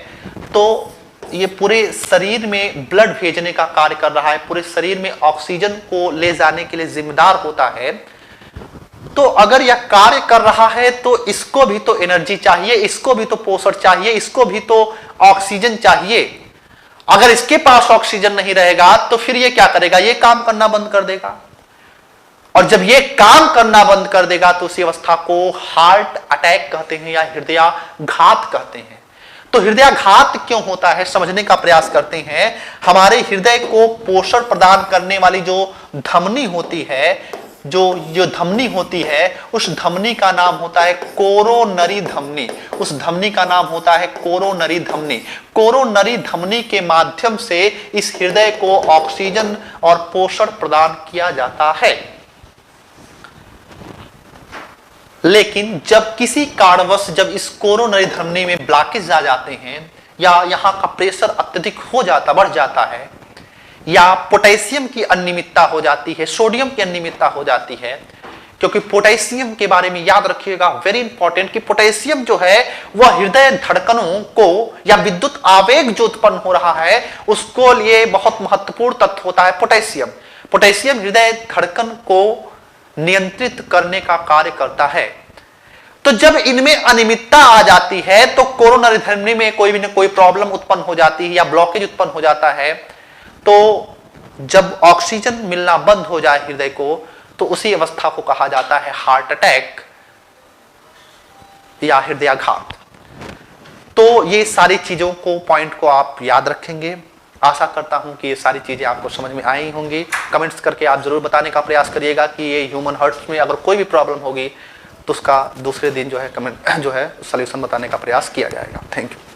तो ये पूरे शरीर में ब्लड भेजने का कार्य कर रहा है, पूरे शरीर में ऑक्सीजन को ले जाने के लिए जिम्मेदार होता है। तो अगर यह कार्य कर रहा है तो इसको भी तो एनर्जी चाहिए, इसको भी तो पोषण चाहिए, इसको भी तो ऑक्सीजन चाहिए। अगर इसके पास ऑक्सीजन नहीं रहेगा तो फिर ये क्या करेगा? ये काम करना बंद कर देगा। और जब ये काम करना बंद कर देगा तो उसी अवस्था को हार्ट अटैक कहते हैं या हृदयाघात कहते हैं। तो हृदयाघात क्यों होता है समझने का प्रयास करते हैं। हमारे हृदय को पोषण प्रदान करने वाली जो धमनी होती है, जो धमनी होती है, उस धमनी का नाम होता है कोरोनरी धमनी। उस धमनी का नाम होता है कोरोनरी धमनी। कोरोनरी धमनी के माध्यम से इस हृदय को ऑक्सीजन और पोषण प्रदान किया जाता है। लेकिन जब किसी कारणवश जब इस कोरोनरी धमनी में ब्लॉकेज आ जाते हैं या यहाँ का प्रेशर अत्यधिक हो जाता बढ़ जाता है या पोटेशियम की अनियमितता हो जाती है, सोडियम की अनियमितता हो जाती है, क्योंकि पोटेशियम के बारे में याद रखिएगा, वेरी इंपॉर्टेंट, कि पोटेशियम जो है वह हृदय धड़कनों को या विद्युत आवेग जो उत्पन्न हो रहा है उसको लिए बहुत महत्वपूर्ण तत्व होता है पोटेशियम। पोटेशियम हृदय धड़कन को नियंत्रित करने का कार्य करता है। तो जब इनमें अनियमितता आ जाती है तो कोरोनरी धमनी में कोई भी न कोई प्रॉब्लम उत्पन्न हो जाती है या ब्लॉकेज उत्पन्न हो जाता है। तो जब ऑक्सीजन मिलना बंद हो जाए हृदय को तो उसी अवस्था को कहा जाता है हार्ट अटैक या हृदयाघात। तो ये सारी चीजों को पॉइंट को आप याद रखेंगे। आशा करता हूं कि ये सारी चीजें आपको समझ में आई होंगी। कमेंट्स करके आप जरूर बताने का प्रयास करिएगा कि ये ह्यूमन हार्ट्स में अगर कोई भी प्रॉब्लम होगी तो उसका दूसरे दिन जो है कमेंट जो है सॉल्यूशन बताने का प्रयास किया जाएगा। Thank you.